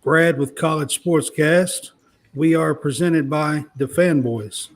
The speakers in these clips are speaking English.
Brad with College SportsCast. We are presented by the Fanboys.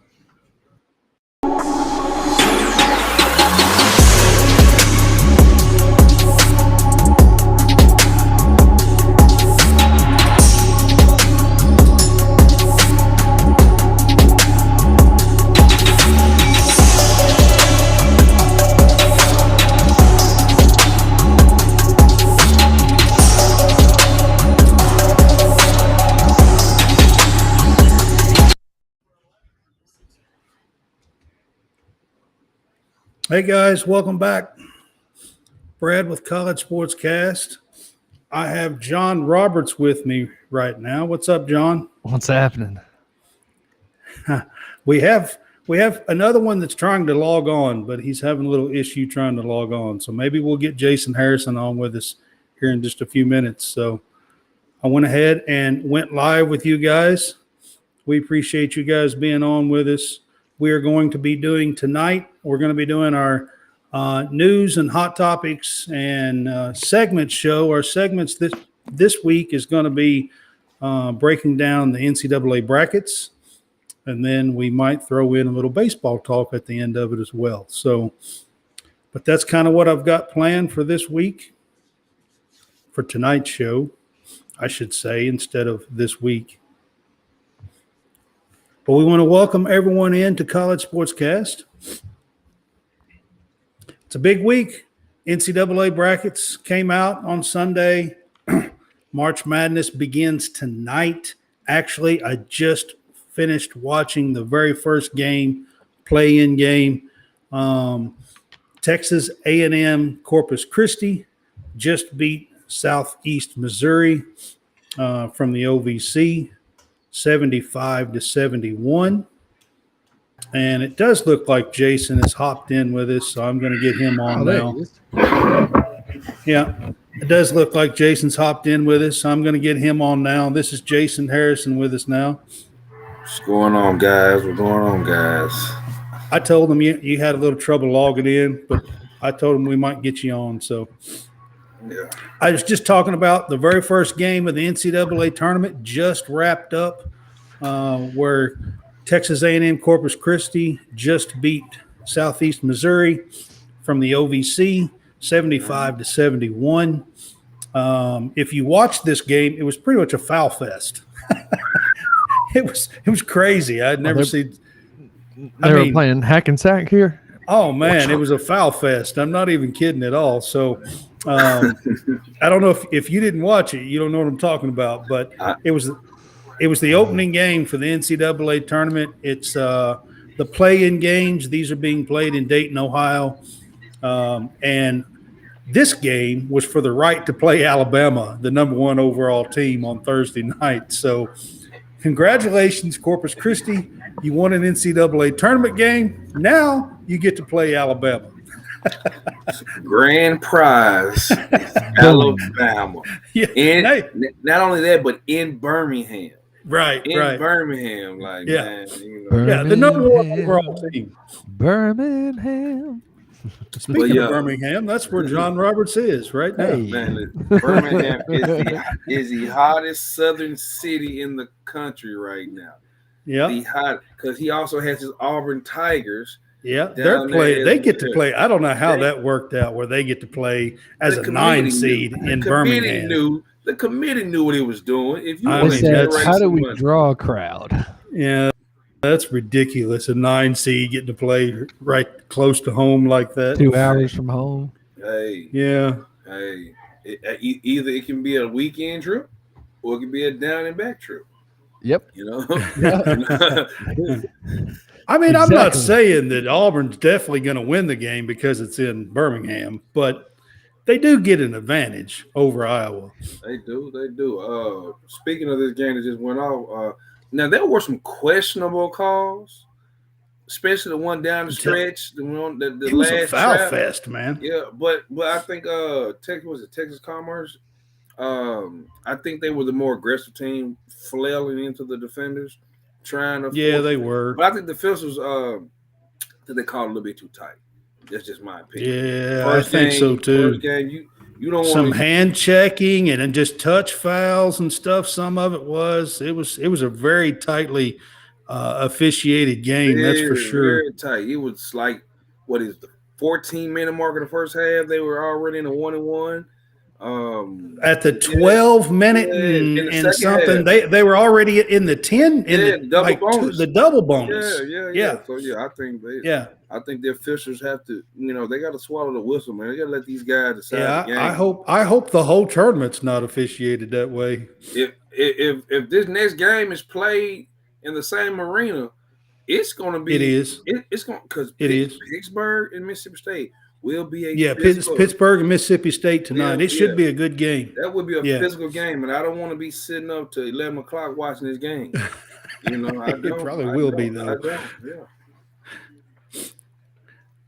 Hey guys, welcome back. Brad with College Sportscast. I have John Roberts with me right now. What's up, John? What's happening? We have another one that's trying to log on, but he's having a little issue trying to log on. So maybe we'll get Jason Harrison on with us here in just a few minutes. So I went ahead and went live with you guys. We appreciate you guys being on with us. We are going to be doing tonight, we're going to be doing our news and hot topics and segments show. Our segments this week is going to be breaking down the NCAA brackets, and then we might throw in a little baseball talk at the end of it as well. So, but that's kind of what I've got planned for this week, for tonight's show, I should say, instead of this week. But we want to welcome everyone in to College Sportscast. It's a big week. NCAA brackets came out on Sunday. March Madness begins tonight. Actually, I just finished watching the very first game, play-in game. Texas A&M Corpus Christi just beat Southeast Missouri from the OVC. 75-71. And it does look like Jason has hopped in with us, so I'm going to get him on now. Yeah, it does look like Jason's hopped in with us, so I'm going to get him on now. This is Jason Harrison with us now. What's going on, guys? What's going on, guys? I told him you had a little trouble logging in, but I told him we might get you on, so. Yeah. I was just talking about the very first game of the NCAA tournament just wrapped up, where Texas A&M Corpus Christi just beat Southeast Missouri from the OVC, 75-71. If you watched this game, it was pretty much a foul fest. It was crazy. I'd never seen. They were playing hack and sack here. Oh man, it was a foul fest. I'm not even kidding at all. So. I don't know if you didn't watch it, you don't know what I'm talking about, but it was the opening game for the NCAA tournament. It's the play-in games. These are being played in Dayton, Ohio. And this game was for the right to play Alabama, the number one overall team, on Thursday night. So congratulations, Corpus Christi. You won an NCAA tournament game. Now you get to play Alabama. Grand prize, Alabama. Yeah. Not only that, but in Birmingham. Right. Birmingham, like, yeah. Man, Yeah, the number one overall team. Birmingham. Speaking of Birmingham, that's where John Roberts is right now. Hey. Man, Birmingham is the hottest southern city in the country right now. Yeah, because he also has his Auburn Tigers. Yeah, they get to play. I don't know how that worked out where they get to play as a 9 seed in Birmingham. The committee knew what it was doing. If you how do we draw a crowd? Yeah, that's ridiculous. A 9 seed getting to play right close to home like that. 2 hours from home. Hey. Yeah. Hey. Either it can be a weekend trip or it can be a down and back trip. Yep. You know? I mean, exactly. I'm not saying that Auburn's definitely going to win the game because it's in Birmingham, but they do get an advantage over Iowa. They do. Speaking of this game that just went off, now there were some questionable calls, especially the one down the stretch. The one that the it was last a foul fest, man. Yeah, but I think Texas Commerce. I think they were the more aggressive team, flailing into the defenders. Trying to they were. But I think the officials that they called a little bit too tight. That's just my opinion. Yeah, I think so too. First game, You don't some want to. hand checking and then just touch fouls and stuff. Some of it was a very tightly officiated game. That's for sure. Very tight. It was like what is the 14-minute mark of the first half? They were already in a 1-1. At the 12-minute in the and second something, half. they were already in the 10 in the double bonus. the double bonus. Yeah. So I think the officials have to, they got to swallow the whistle, man. They got to let these guys decide the game. I hope the whole tournament's not officiated that way. If this next game is played in the same arena, it's going to be. It is. It's going because is. Pittsburgh and Mississippi State will be a Pittsburgh and Mississipy State tonight. It should be a good game. That would be a physical game, and I don't want to be sitting up to 11 o'clock watching this game. I don't. It probably will be though. I don't. Yeah.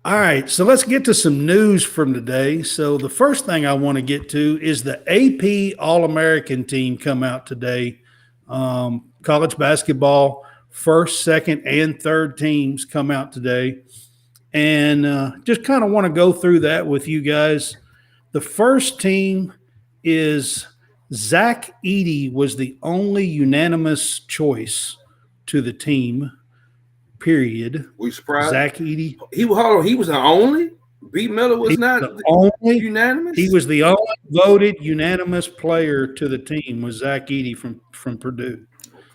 All right, so let's get to some news from today. So the first thing I want to get to is the AP All-American team come out today. College basketball, first, second, and third teams come out today. And just kind of want to go through that with you guys. The first team is Zach Edey was the only unanimous choice to the team. Period. We surprised. Zach Edey. He was the only. B. Miller was not the only unanimous. He was the only voted unanimous player to the team. Was Zach Edey from Purdue.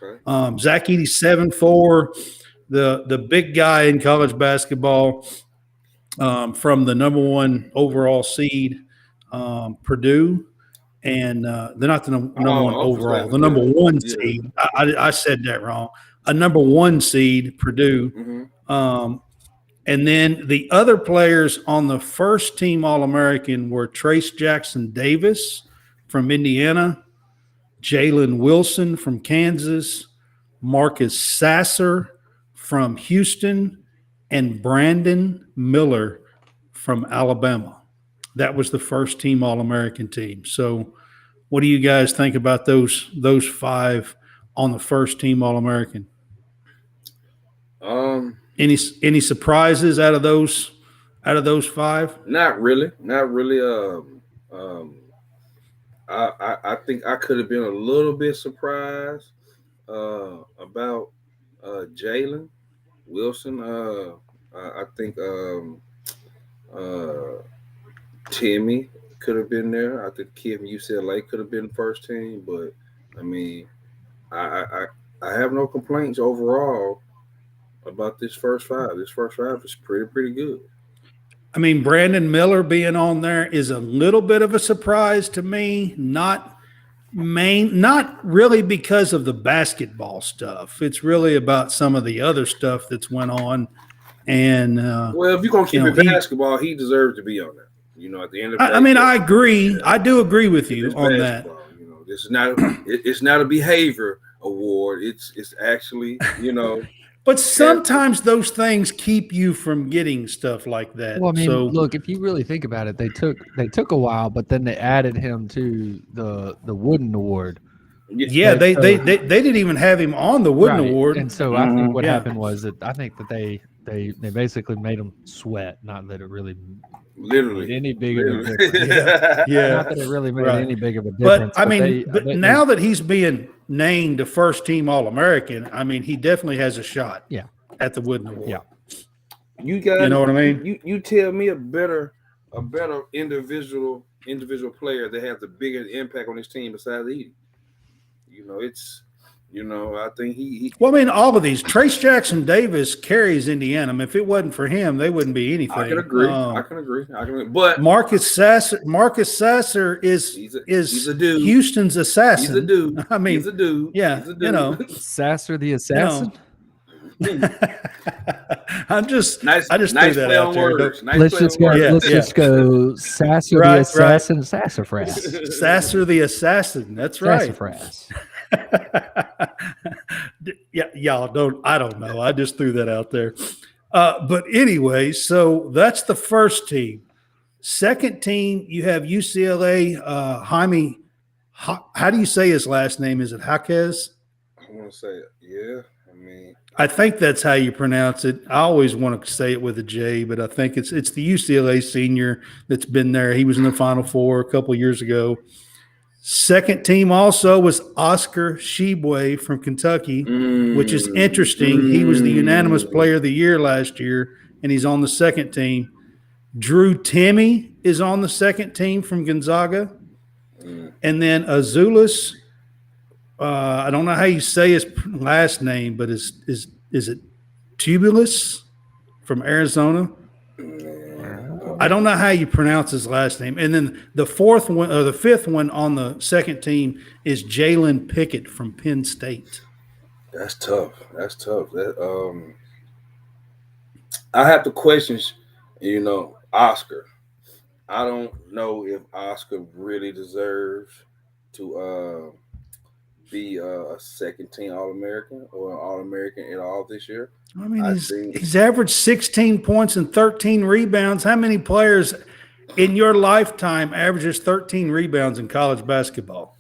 Okay. Zach Edey 7'4", the big guy in college basketball, from the number 1 overall seed, Purdue. And they're not the number 1 overall, the number 1 seed. I said that wrong. A number 1 seed, Purdue. Mm-hmm. And then the other players on the first team All-American were Trace Jackson Davis from Indiana, Jalen Wilson from Kansas, Marcus Sasser from Houston, and Brandon Miller from Alabama. That was the first team All-American team. So what do you guys think about those 5 on the first team All-American? Any surprises out of those 5? Not really. I think I could have been a little bit surprised about Jalen Wilson. I think Timmy could have been there. I think the kid from UCLA could have been first team, but I mean, I have no complaints overall about this first 5. This first 5 is pretty good. I mean, Brandon Miller being on there is a little bit of a surprise to me. Not really because of the basketball stuff. It's really about some of the other stuff that's went on. And well, if you're gonna keep it basketball, he deserves to be on there. At the end of the day, I mean, I agree. I do agree with you on that. This is not it's not a behavior award. It's actually, But sometimes those things keep you from getting stuff like that. Well, I mean, look, if you really think about it, they took a while, but then they added him to the Wooden Award. Yeah, they didn't even have him on the Wooden Award. And so I think what happened was that I think that they basically made him sweat, not that it really literally made any big of a difference. Not that it really made any big of a difference. But I mean, now that he's being named the first team All-American, I mean, he definitely has a shot. At the Wooden Award. Yeah. You guys, you know what I mean? You tell me a better individual player that has a bigger impact on his team besides Edey. I think he. Well, I mean, all of these. Trace Jackson Davis carries Indiana. I mean, if it wasn't for him, they wouldn't be anything. I can agree. But Marcus Sasser is he's a dude. Houston's assassin. He's a dude. I mean, he's a dude. Yeah, he's a dude. Sasser the assassin. I just threw that play out on there. words. Let's just go. Let's just go. Sasser the assassin. Sassafras. Sasser the assassin. That's right. Sassafras. Yeah, y'all don't. I don't know. I just threw that out there. But anyway, so that's the first team. Second team, you have UCLA. Jaime. How do you say his last name? Is it Jaquez? I want to say it. Yeah. I mean, I think that's how you pronounce it. I always want to say it with a J, but I think it's the UCLA senior that's been there. He was in the Final Four a couple years ago. Second team also was Oscar Sheboy from Kentucky, which is interesting. He was the unanimous player of the year last year, and he's on the second team. Drew Timmy is on the second team from Gonzaga. And then Azulis, I don't know how you say his last name, but is it Tubulus from Arizona? I don't know how you pronounce his last name. And then the fifth one on the second team is Jalen Pickett from Penn State. That's tough. I have to question, Oscar. I don't know if Oscar really deserves to be a second team All-American or an All-American at all this year. I mean, he's averaged 16 points and 13 rebounds. How many players in your lifetime averages 13 rebounds in college basketball?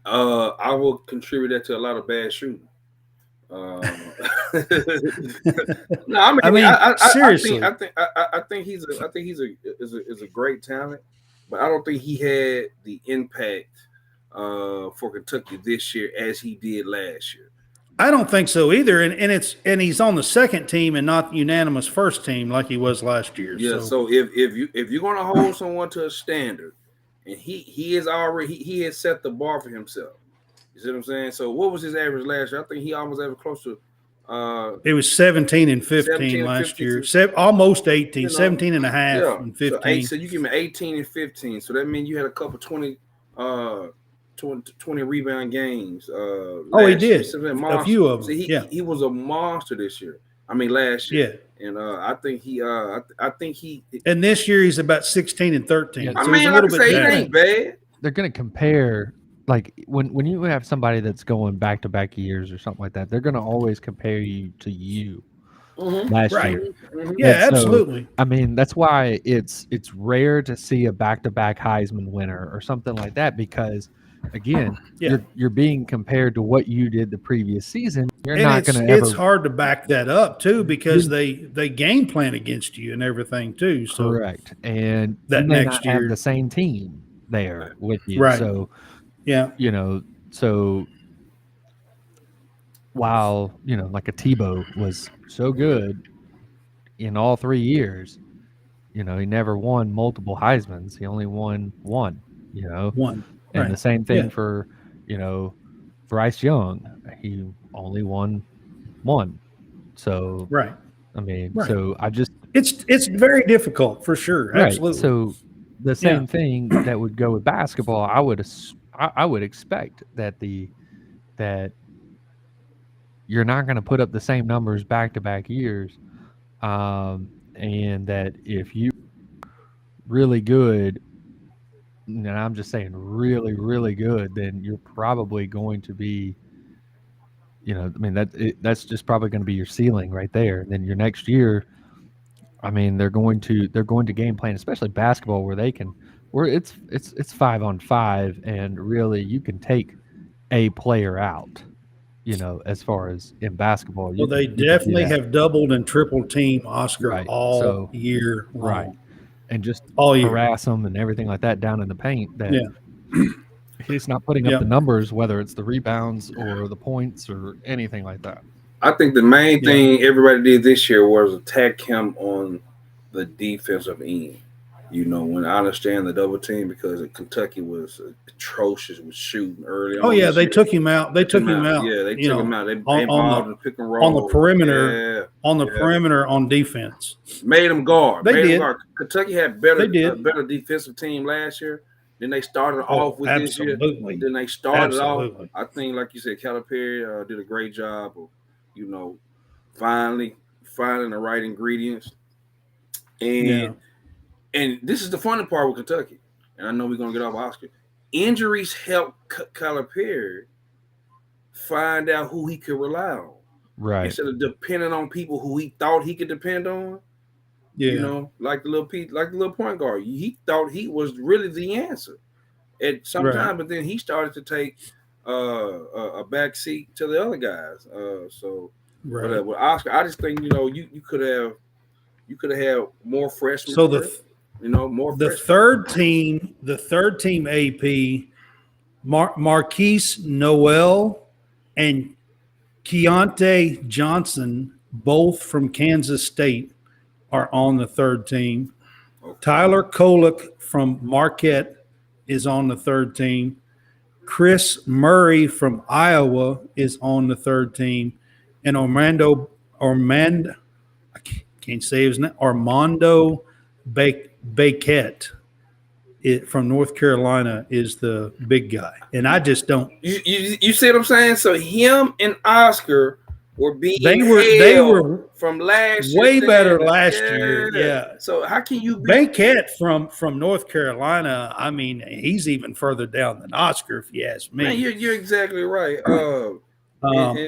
I will contribute that to a lot of bad shooting. No, seriously, I think he's a great talent, but I don't think he had the impact for Kentucky this year as he did last year. I don't think so either, and he's on the second team and not unanimous first team like he was last year. Yeah, so if you're going to hold someone to a standard, and he has set the bar for himself. You see what I'm saying? So what was his average last year? I think he almost averaged close to. It was 17 and 15 last year, almost 18, 17 and a half and 15. So you give me 18 and 15. So that means you had a couple 20 rebound games. He did. A few of them. So he was a monster this year. I mean, last year. Yeah. And I think he. And this year he's about 16 and 13. Yeah, so I mean, like I say, it ain't bad. They're going to compare. Like when you have somebody that's going back-to-back years or something like that, they're going to always compare you to you last year. Mm-hmm. Yeah, and absolutely. So, I mean, that's why it's rare to see a back-to-back Heisman winner or something like that because, again, you're being compared to what you did the previous season. You're not going to. It's hard to back that up too because they game plan against you and everything too. So correct, and that you may next not year have the same team there with you, right? So. Yeah. So while, like a Tebow was so good in all 3 years, he never won multiple Heismans. He only won one, One. And right. the same thing for, Bryce Young. He only won one. So, right. I mean, so I just. It's very difficult for sure. Right. Absolutely. So the same thing that would go with basketball, I would expect that you're not going to put up the same numbers back-to-back years, and that if you really good, and I'm just saying really, really good, then you're probably going to be, that's just probably going to be your ceiling right there. And then your next year, I mean, they're going to game plan, especially basketball, where it's 5-on-5, and really you can take a player out, as far as in basketball. Well, they definitely have doubled and tripled team Oscar all year long. Right. And just all harass them and everything like that down in the paint. That he's not putting up the numbers, whether it's the rebounds or the points or anything like that. I think the main thing everybody did this year was attack him on the defensive end. When I understand the double team because Kentucky was atrocious with shooting early on. Oh, yeah, they took him out. They took him out. Yeah, they took him out. They on the pick and roll. On the perimeter. On the perimeter on defense. Made them guard. They did. Kentucky had a better defensive team last year. Then they started off with this year. Then they started off. I think, like you said, Calipari did a great job of, finally finding the right ingredients. And this is the funny part with Kentucky. And I know we're going to get off Oscar. Injuries helped Calipari find out who he could rely on. Right. Instead of depending on people who he thought he could depend on. Yeah. Like the little point guard. He thought he was really the answer at some time, but then he started to take a backseat to the other guys. Right. But with Oscar, I just think you could have had more freshmen. So more the freshmen. third team AP, Marquise Noel and Keontae Johnson, both from Kansas State, are on the third team. Okay. Tyler Kolek from Marquette is on the third team. Chris Murray from Iowa is on the third team. And Armando, I can't say his name, Armando Baquette from North Carolina is the big guy. And I just don't. You see what I'm saying? So him and Oscar were being They were from last way year. better last year. Yeah. So how can you Baquette from North Carolina? I mean, he's even further down than Oscar, if you ask me. Man, you're exactly right.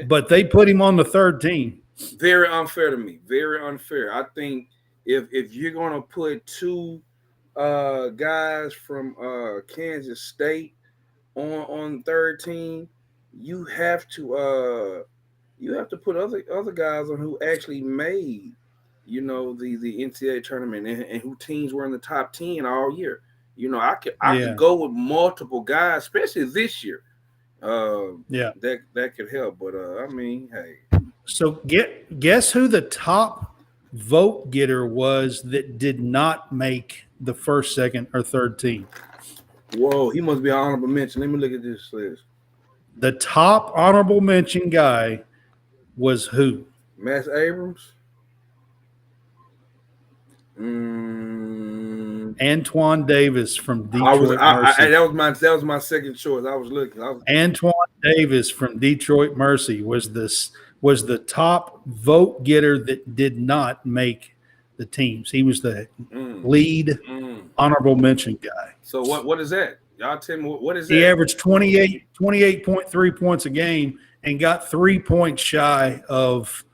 But they put him on the third team. Very unfair to me. Very unfair. I think if you're gonna put two guys from Kansas State on third team, you have to put other guys on who actually made the NCAA tournament and who teams were in the top 10 all year. I could go with multiple guys, especially this year. That could help. But I mean, hey. So guess who the top vote getter was that did not make the first, second, or third team? Whoa, he must be an honorable mention. Let me look at this list. The top honorable mention guy was who? Max Abrams. Antoine Davis from Detroit Mercy. That was my second choice. I was looking. Antoine Davis from Detroit Mercy was the top vote getter that did not make the teams. He was the lead honorable mention guy. So what is that? Y'all tell me what is that? He averaged 28.3 points a game and got 3 points shy of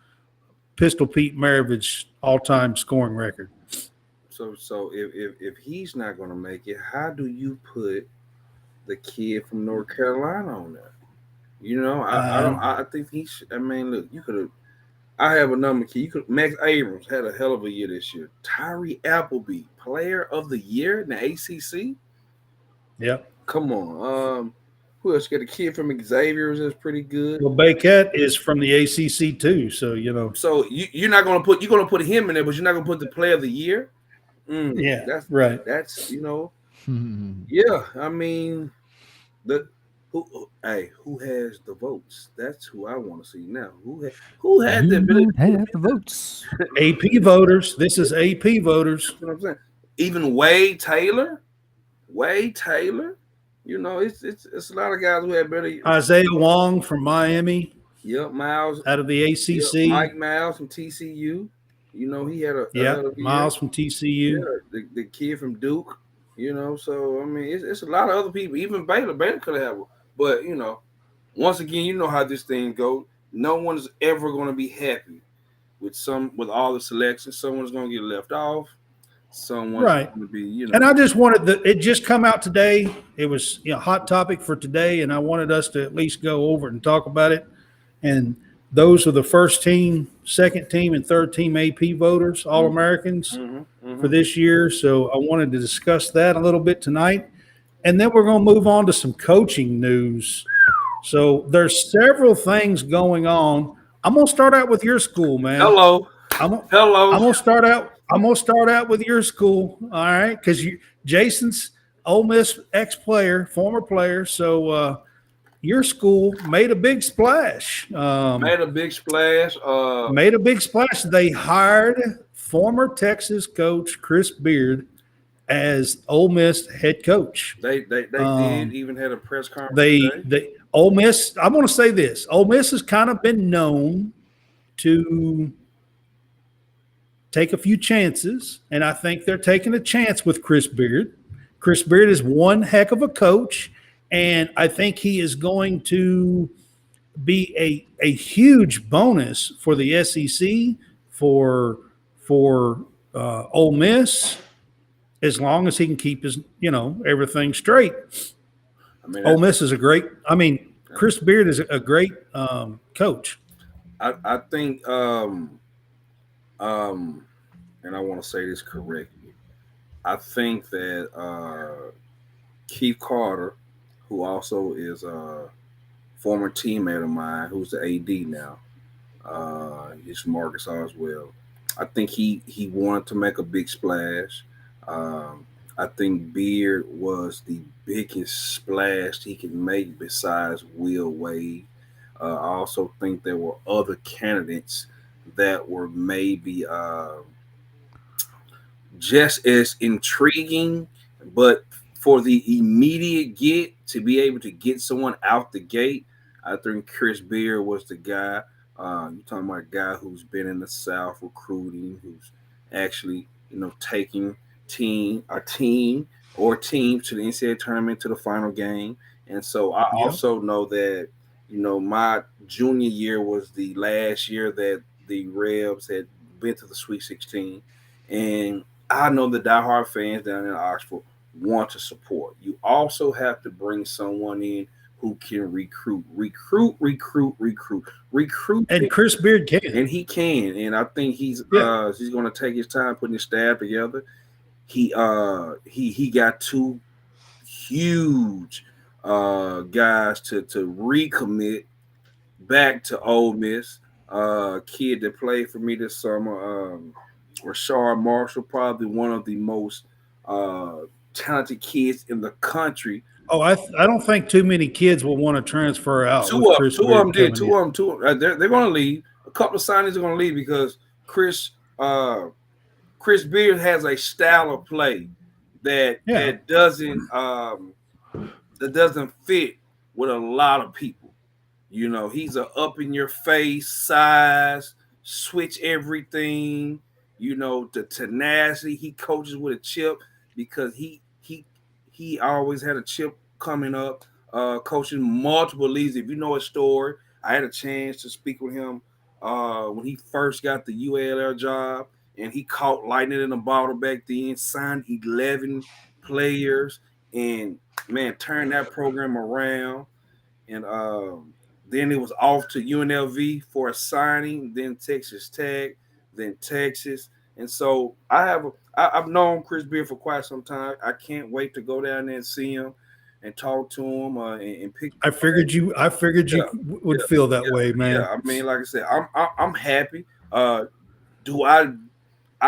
Pistol Pete Maravich's all-time scoring record. So if he's not going to make it, how do you put the kid from North Carolina on there? I think he should. I mean, look, you could have. I have a number kid. Max Abrams had a hell of a year this year. Tyree Appleby, Player of the Year in the ACC. Yep. Come on. Who else? Got a kid from Xavier's that's pretty good. Well, Baquette is from the ACC too, so So you're not going to put him in there, but you're not going to put the Player of the Year. Yeah, that's right. That's yeah. I mean, who has the votes? That's who I want to see now. Who had the ability? Have the votes? AP voters. This is AP voters. That's what I'm saying. Even Wade Taylor. It's a lot of guys who had better. Isaiah Wong from Miami. Yep, Miles out of the ACC. Yep, Mike Miles from TCU. He had a Miles from TCU. Yeah, the kid from Duke. So I mean, it's a lot of other people. Even Baylor could have one. But once again, you know how this thing goes. No one's ever going to be happy with all the selections. Someone's going to get left off. Someone's going to be, And I just wanted it just come out today. It was hot topic for today, and I wanted us to at least go over it and talk about it. And those are the first team, second team, and third team AP voters, All-Americans for this year. So I wanted to discuss that a little bit tonight. And then we're going to move on to some coaching news. So there's several things going on. I'm going to start out with your school, man. Hello. I'm going to start out with your school, all right? Because Jason's Ole Miss ex-player, former player. So your school made a big splash. Made a big splash. They hired former Texas coach Chris Beard as Ole Miss head coach. They did even had a press conference. Ole Miss. I'm going to say this: Ole Miss has kind of been known to take a few chances, and I think they're taking a chance with Chris Beard. Chris Beard is one heck of a coach, and I think he is going to be a huge bonus for the SEC for Ole Miss. As long as he can keep his, everything straight. Ole Miss is a great. Chris Beard is a great coach. I think and I want to say this correctly. I think that Keith Carter, who also is a former teammate of mine, who's the AD now, he's from Arkansas as well. I think he wanted to make a big splash. Um, I think Beard was the biggest splash he could make besides Will Wade. I also think there were other candidates that were maybe just as intriguing, but for the immediate get to be able to get someone out the gate, I think Chris Beard was the guy. You're talking about a guy who's been in the South recruiting, who's actually taking a team or teams to the NCAA tournament to the final game. And so I also know that my junior year was the last year that the Rebs had been to the Sweet 16, and I know the diehard fans down in Oxford want to support. You also have to bring someone in who can recruit. And Chris Beard can. And he can. And I think he's going to take his time putting his staff together. He got two huge guys to recommit back to Ole Miss. Kid that played for me this summer, Rashard Marshall, probably one of the most talented kids in the country. Oh, I don't think too many kids will want to transfer out. Two of them did. Two of them. They're going to leave. A couple of signings are going to leave because Chris Beard has a style of play that doesn't fit with a lot of people. He's a up in your face size, switch everything. The tenacity. He coaches with a chip because he always had a chip coming up, coaching multiple leagues. If you know his story, I had a chance to speak with him when he first got the UALR job, and he caught lightning in a bottle back then, signed 11 players, and, man, turned that program around. And then it was off to UNLV for a signing, then Texas Tech, then Texas. And so I've known Chris Beard for quite some time. I can't wait to go down there and see him and talk to him and pick. I figured you would feel that way, man. Yeah, I mean, like I said, I'm happy. I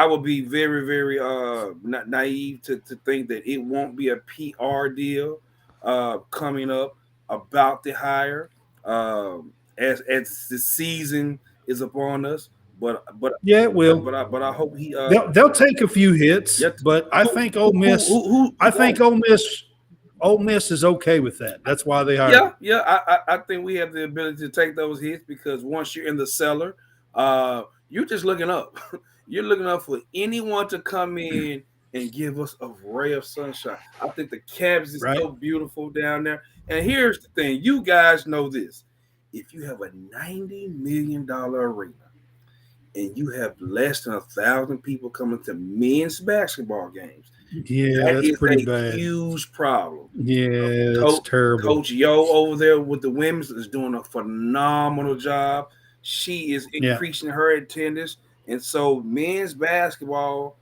would be very, very naive to think that it won't be a PR deal coming up about the hire as the season is upon us. But yeah, it will. But I hope he. They'll take a few hits, but I think Ole Miss. Ole Miss is okay with that. That's why they hired. I think we have the ability to take those hits because once you're in the cellar, you're just looking up. You're looking up for anyone to come in and give us a ray of sunshine. I think the campus is so beautiful down there. And here's the thing: you guys know this. If you have a $90 million arena and you have less than 1,000 people coming to men's basketball games, that's pretty bad. Huge problem. Yeah, that's terrible. Coach Yo over there with the women's is doing a phenomenal job. She is increasing her attendance, and so men's basketball,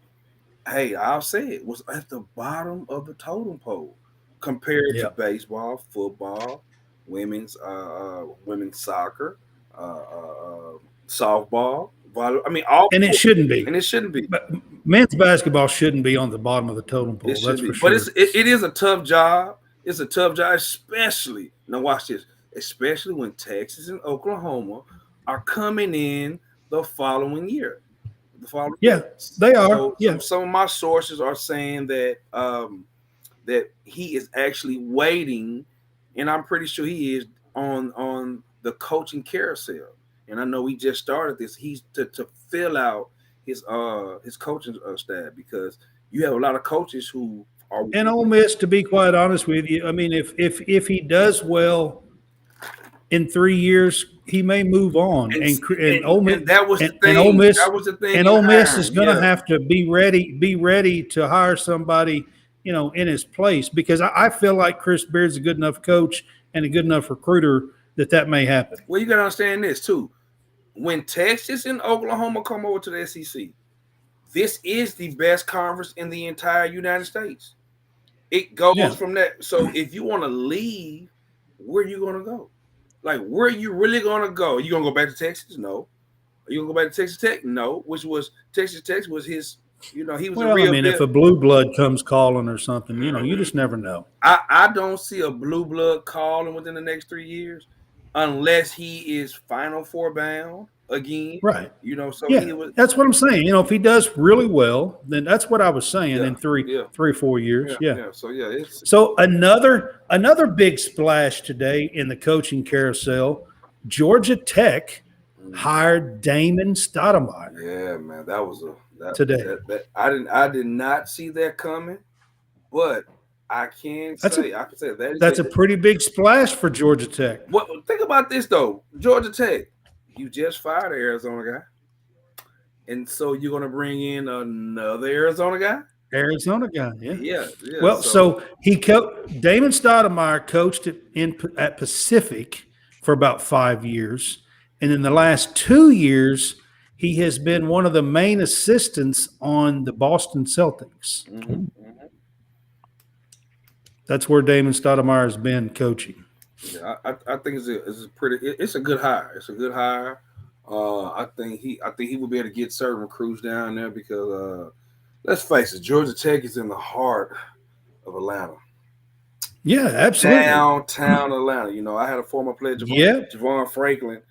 hey, I'll say it, was at the bottom of the totem pole compared to baseball, football, women's soccer, softball. I mean, it shouldn't be. And it shouldn't be. But men's basketball shouldn't be on the bottom of the totem pole. That's for sure. But it is a tough job. It's a tough job, especially, now watch this, especially when Texas and Oklahoma are coming in the following year. They are. So some of my sources are saying that that he is actually waiting, and I'm pretty sure he is on the coaching carousel. And I know he just started this. He's to fill out his coaching staff because you have a lot of coaches who are. And Ole Miss, to be quite honest with you, I mean, if he does well in 3 years, he may move on. And Ole Miss, that was the thing. And Ole Miss, that was the thing. And Ole Miss is going to have to be ready to hire somebody, in his place, because I feel like Chris Beard's a good enough coach and a good enough recruiter that may happen. Well, you got to understand this too. When Texas and Oklahoma come over to the SEC, this is the best conference in the entire United States. It goes from that. So if you want to leave, where are you going to go? Like, where are you really going to go? Are you going to go back to Texas? No. Are you going to go back to Texas Tech? No. Which was Texas Tech was his, he was a real. I mean, if a blue blood comes calling or something, you just never know. I don't see a blue blood calling within the next 3 years unless he is Final Four bound again. Right. So that's what I'm saying. If he does really well, then that's what I was saying in 3 or 4 years. Yeah. So another big splash today in the coaching carousel, Georgia Tech hired Damon Stoudemire. Yeah, man, that was today. I did not see that coming, but I can say that that's a pretty big splash for Georgia Tech. Well, think about this though, Georgia Tech. You just fired an Arizona guy, and so you're going to bring in another Arizona guy. Yeah. Well, so Damon Stoudemire coached at Pacific for about 5 years, and in the last 2 years, he has been one of the main assistants on the Boston Celtics. Mm-hmm. That's where Damon Stoudemire has been coaching. Yeah, I think it's a good hire. It's a good hire. I think he will be able to get certain recruits down there because let's face it, Georgia Tech is in the heart of Atlanta. Yeah, absolutely. Downtown Atlanta. I had a former player, Javon Franklin.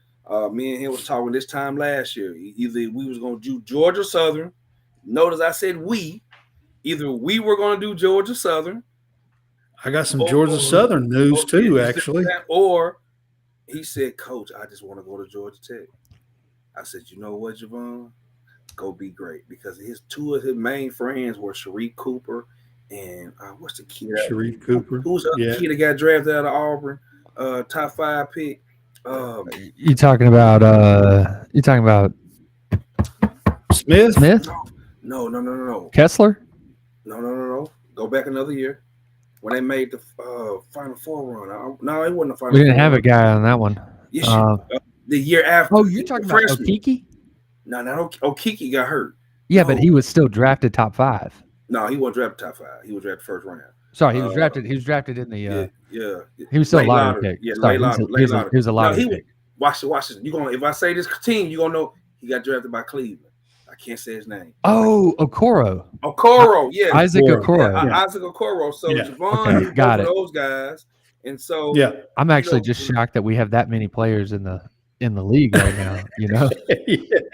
Me and him was talking this time last year. Either we was going to do Georgia Southern. Notice I said we. Either we were going to do Georgia Southern. I got some Georgia Southern news too, actually. Or he said, Coach, I just want to go to Georgia Tech. I said, you know what, Javon? Go be great. Because two of his main friends were Sharif Cooper and what's the kid? Sharif Cooper. Who's the kid that got drafted out of Auburn? Top 5 pick. You talking about Smith? No. Kessler? No. Go back another year. When they made the Final Four run. No, it wasn't the Final Four. We didn't have run. a guy on that one. Yes, the year after. Oh, you're talking about Okiki? No, Okiki got hurt. Yeah, but he was still drafted top 5. No, he wasn't drafted top 5. He was drafted first round. Sorry, he was drafted. He was drafted in the. Yeah. He was still a lottery pick. Yeah, Sorry, late lottery. He was a lottery pick. Watch this. If I say this team, you're gonna know he got drafted by Cleveland. I can't say his name. Oh, Okoro. Yeah. Isaac Okoro. Isaac Okoro. So Javon got it. Those guys. And so I'm actually just shocked that we have that many players in the league right now.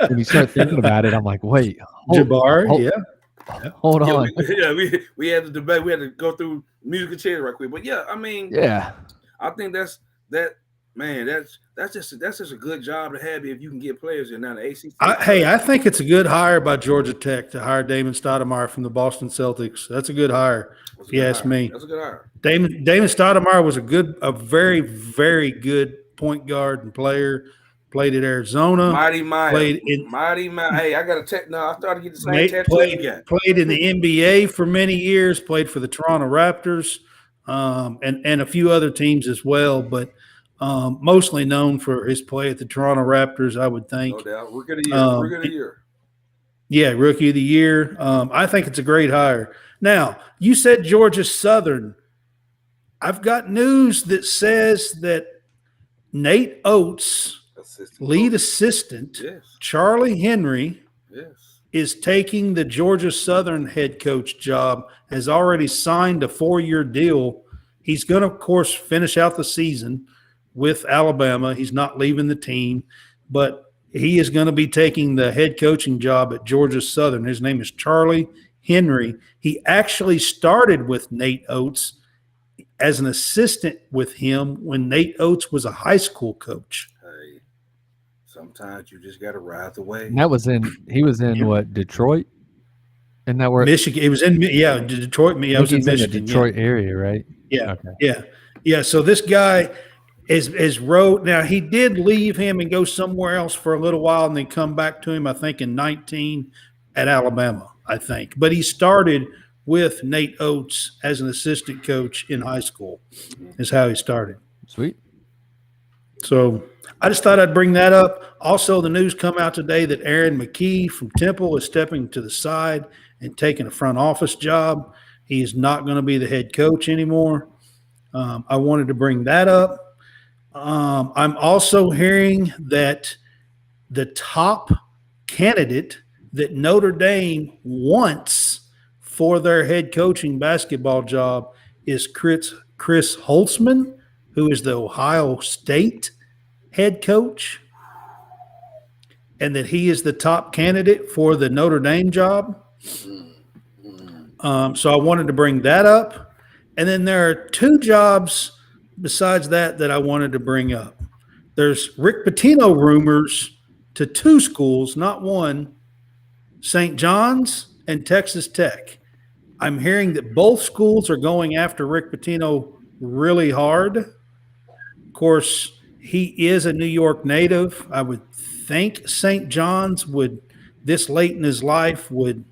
When you start thinking about it, I'm like, wait, Jabari, hold on. We had to debate. We had to go through musical chairs right quick. But I think that's just a good job to have if you can get players in now the ACC. I think it's a good hire by Georgia Tech to hire Damon Stoudemire from the Boston Celtics. That's a good hire, if you ask me. That's a good hire. Damon Stoudemire was a very, very good point guard and player. Played at Arizona. Mighty Maya. Mighty Maya. Hey, I got a tech now. I started to get the same tattoo you got. Played in the NBA for many years. Played for the Toronto Raptors, and a few other teams as well. But mostly known for his play at the Toronto Raptors, I would think. No doubt. Rookie of the year. Yeah, rookie of the year. I think it's a great hire. Now, you said Georgia Southern. I've got news that says that Nate Oates, lead assistant, Charlie Henry, is taking the Georgia Southern head coach job, has already signed a 4-year deal. He's going to, of course, finish out the season with Alabama. He's not leaving the team, but he is going to be taking the head coaching job at Georgia Southern. His name is Charlie Henry. He actually started with Nate Oates as an assistant with him when Nate Oates was a high school coach. Hey, sometimes you just got to ride the wave. And he was in what, Detroit? Isn't that where Michigan? It was in Detroit. I was in Michigan, the Detroit area, right? Yeah, okay. Yeah. So this guy is rode. Now he did leave him and go somewhere else for a little while, and then come back to him. I think in 19 at Alabama. I think, but he started with Nate Oates as an assistant coach in high school. Is how he started. Sweet. So I just thought I'd bring that up. Also, the news come out today that Aaron McKee from Temple is stepping to the side and taking a front office job. He is not going to be the head coach anymore. I wanted to bring that up. I'm also hearing that the top candidate that Notre Dame wants for their head coaching basketball job is Chris Holtzman, who is the Ohio State head coach, and that he is the top candidate for the Notre Dame job. So I wanted to bring that up. And then there are two jobs besides that I wanted to bring up. There's Rick Pitino rumors to two schools, not one, St. John's and Texas Tech. I'm hearing that both schools are going after Rick Pitino really hard. Of course, he is a New York native. I would think St. John's would, this late in his life, would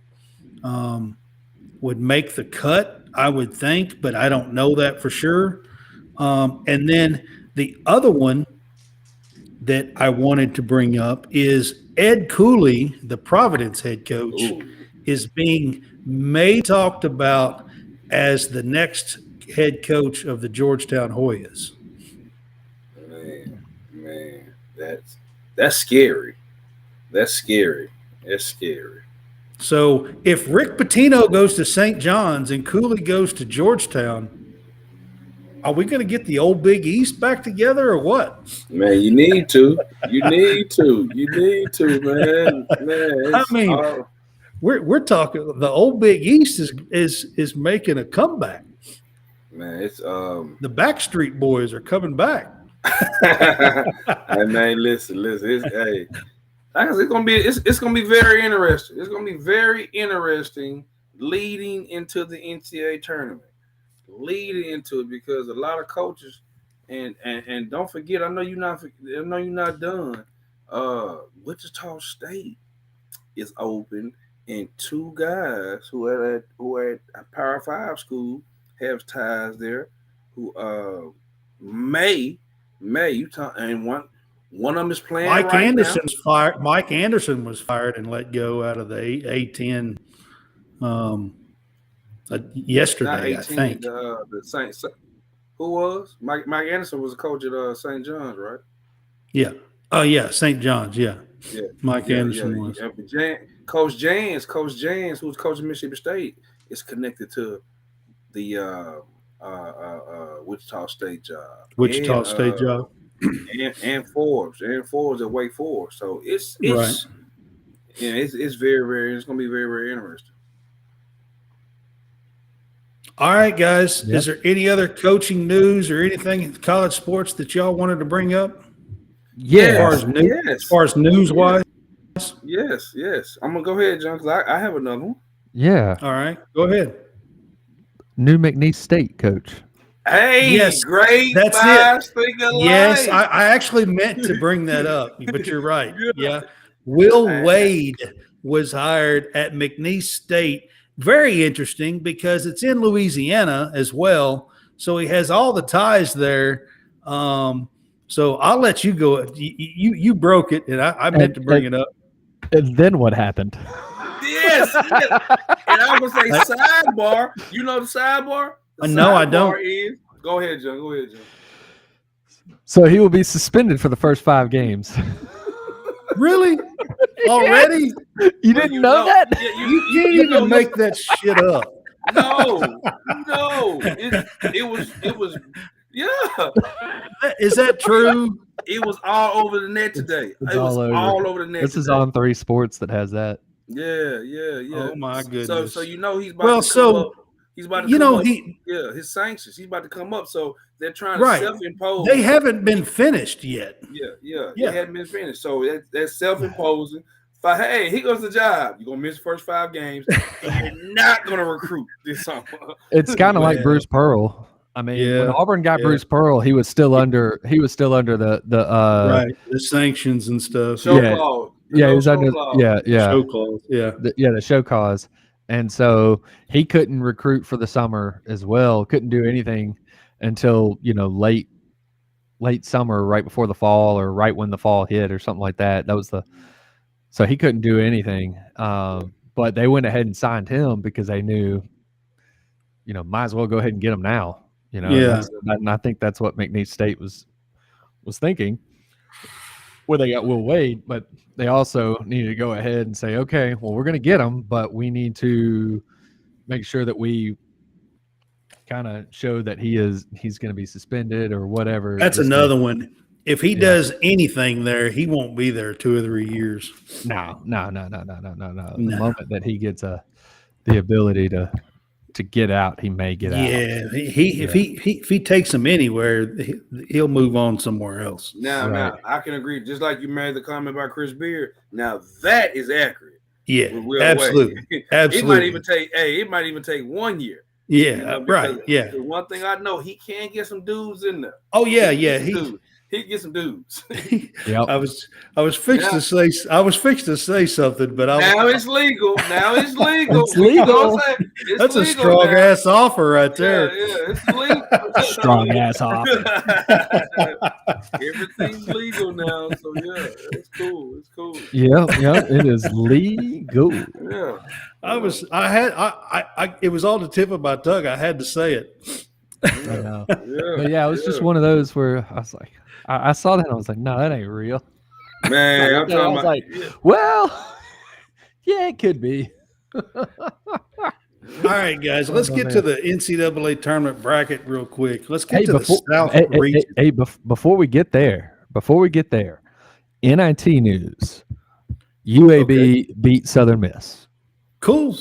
make the cut, I would think, but I don't know that for sure. And then the other one that I wanted to bring up is Ed Cooley, the Providence head coach, is being talked about as the next head coach of the Georgetown Hoyas. Man, that's scary. That's scary. So if Rick Pitino goes to St. John's and Cooley goes to Georgetown, are we going to get the old Big East back together or what? Man, you need to. You need to, man. I mean, we're talking the old Big East is making a comeback. Man, it's the Backstreet Boys are coming back. Hey man, listen. It's gonna be very interesting. It's gonna be very interesting leading into the NCAA tournament. Leading into it because a lot of coaches and don't forget, I know you're not done. Wichita State is open, and two guys who are at a Power 5 school have ties there. Who may you talk, and one of them is playing. Mike Anderson's fired. Mike Anderson was fired and let go out of the A10 yesterday. I think the Saints. Who was Mike Anderson was a coach at St. John's, right? Yeah. Oh yeah, St. John's. Yeah. Mike Anderson was. Coach Jans, who's coaching Mississippi State, is connected to the Wichita State job. And Forbes at Wake Forest. So it's right. It's very it's going to be very, very interesting. All right, guys. Yep. Is there any other coaching news or anything in college sports that y'all wanted to bring up? Yeah. As far as news wise. Yes. I'm gonna go ahead, John, because I have another one. Yeah. All right, go ahead. New McNeese State coach. Hey, yes, great. That's it. Yes, I actually meant to bring that up, but you're right. Yeah. Will Wade was hired at McNeese State. Very interesting because it's in Louisiana as well. So he has all the ties there. So I'll let you go. You broke it, and I meant to bring it up. And then what happened? Yes. And I was going to say sidebar. You know the sidebar? No, I don't. Go ahead, John. So he will be suspended for the first 5 games. Really? Already? You didn't know that? You can't even make that shit up. No. It was. Yeah. Is that true? It was all over the net today. It was all over the net. This is on 3 Sports that has that. Yeah. Oh my goodness. So he's about to come up. He's about to come up. His sanctions. He's about to come up. So they're trying to self-impose. They haven't been finished yet. Yeah. They haven't been finished. So that's self-imposing. Hey, here goes the job. You're gonna miss the first 5 games, and you're not gonna recruit this summer. It's kind of like Bruce Pearl. I mean, when Auburn got Bruce Pearl, he was still under the sanctions and stuff. Show clause. He was under show clause. The show cause. And so he couldn't recruit for the summer as well. Couldn't do anything until late late summer, right before the fall, or right when the fall hit, or something like that. That was so he couldn't do anything. But they went ahead and signed him because they knew, might as well go ahead and get him now. Yeah. And I think that's what McNeese State was thinking. Where they got Will Wade, but they also needed to go ahead and say, okay, well, we're going to get him, but we need to make sure that we kind of show that he's going to be suspended or whatever. That's another one. If he does anything there, he won't be there 2 or 3 years. No. The moment that he gets the ability to get out, he may get out. Yeah, if he takes him anywhere, he'll move on somewhere else. Now, I can agree. Just like you made the comment about Chris Beard. Now that is accurate. Yeah, absolutely. Absolutely. It might even take 1 year. Yeah, right. Yeah. The one thing I know, he can get some dudes in there. Oh yeah, He can get some dudes. Yep. I was fixed to say something, but now it's legal. It's legal. You know what I'm saying? That's a strong ass offer right there. Yeah, it's legal. Strong ass offer. Everything's legal now, so yeah, it's cool. It's cool. Yeah, it is legal. Yeah. It was on the tip of my tongue. I had to say it. I know. But yeah, it was just one of those where I was like, I saw that and I was like, no, that ain't real. Man, I'm talking about. Like, well, yeah, it could be. All right, guys, let's get to the NCAA tournament bracket real quick. Let's get to the South region. Before we get there, NIT news: UAB beat Southern Miss. Cool.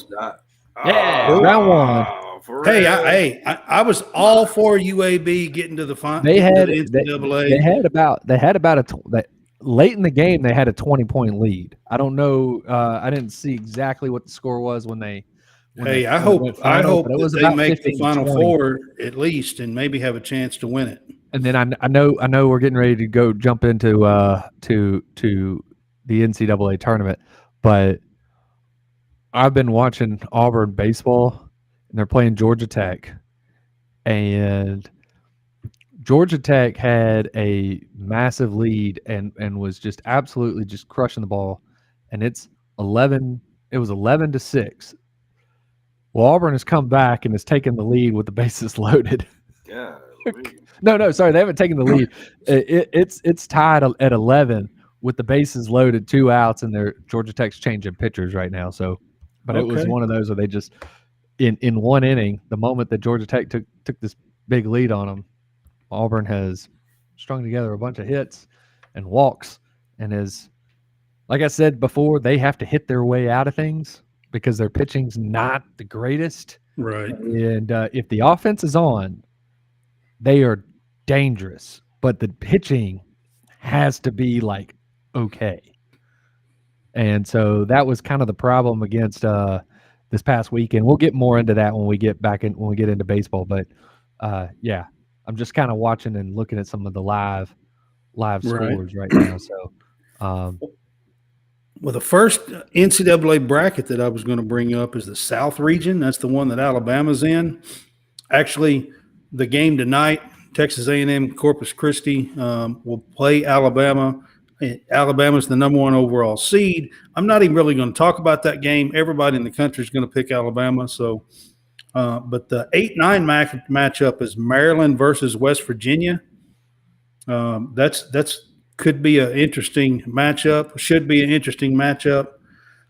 Yeah, round one. Hey, I was all for UAB getting to the final. They had NCAA. They had about late in the game. They had a 20-point lead. I don't know. I didn't see exactly what the score was when they. I hope that they make the Final Four at least, and maybe have a chance to win it. And then I know we're getting ready to go jump into to the NCAA tournament, but I've been watching Auburn baseball. And they're playing Georgia Tech, and Georgia Tech had a massive lead and was just absolutely just crushing the ball. And it was 11-6. Well, Auburn has come back and has taken the lead with the bases loaded. Yeah. No, sorry, they haven't taken the lead. It's tied at 11 with the bases loaded, 2 outs, and Georgia Tech's changing pitchers right now. So, but It was one of those where they just. In one inning, the moment that Georgia Tech took this big lead on them, Auburn has strung together a bunch of hits and walks, and is, like I said before, they have to hit their way out of things because their pitching's not the greatest. Right. And if the offense is on, they are dangerous, but the pitching has to be like okay. And so that was kind of the problem against this past weekend. We'll get more into that when we get into baseball. But yeah, I'm just kind of watching and looking at some of the live scores right now. So, well, the first NCAA bracket that I was going to bring up is the South region. That's the one that Alabama's in. Actually, the game tonight, Texas A&M Corpus Christi will play Alabama. Alabama's the number 1 overall seed. I'm not even really going to talk about that game. Everybody in the country is going to pick Alabama. So, but the 8-9 matchup is Maryland versus West Virginia. That's could be an interesting matchup. Should be an interesting matchup.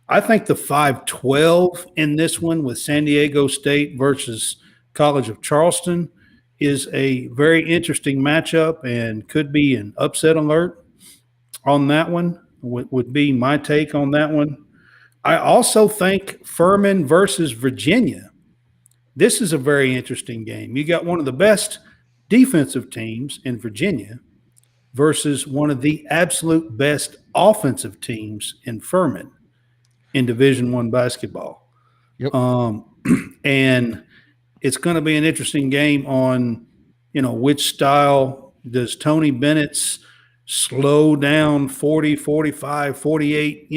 I think the 5-12 in this one with San Diego State versus College of Charleston is a very interesting matchup and could be an upset alert. On that one would be my take on that one. I also think Furman versus Virginia. This is a very interesting game. You got one of the best defensive teams in Virginia versus one of the absolute best offensive teams in Furman in Division I basketball. Yep. And it's going to be an interesting game on, which style does Tony Bennett's slow down 40, 45, 48,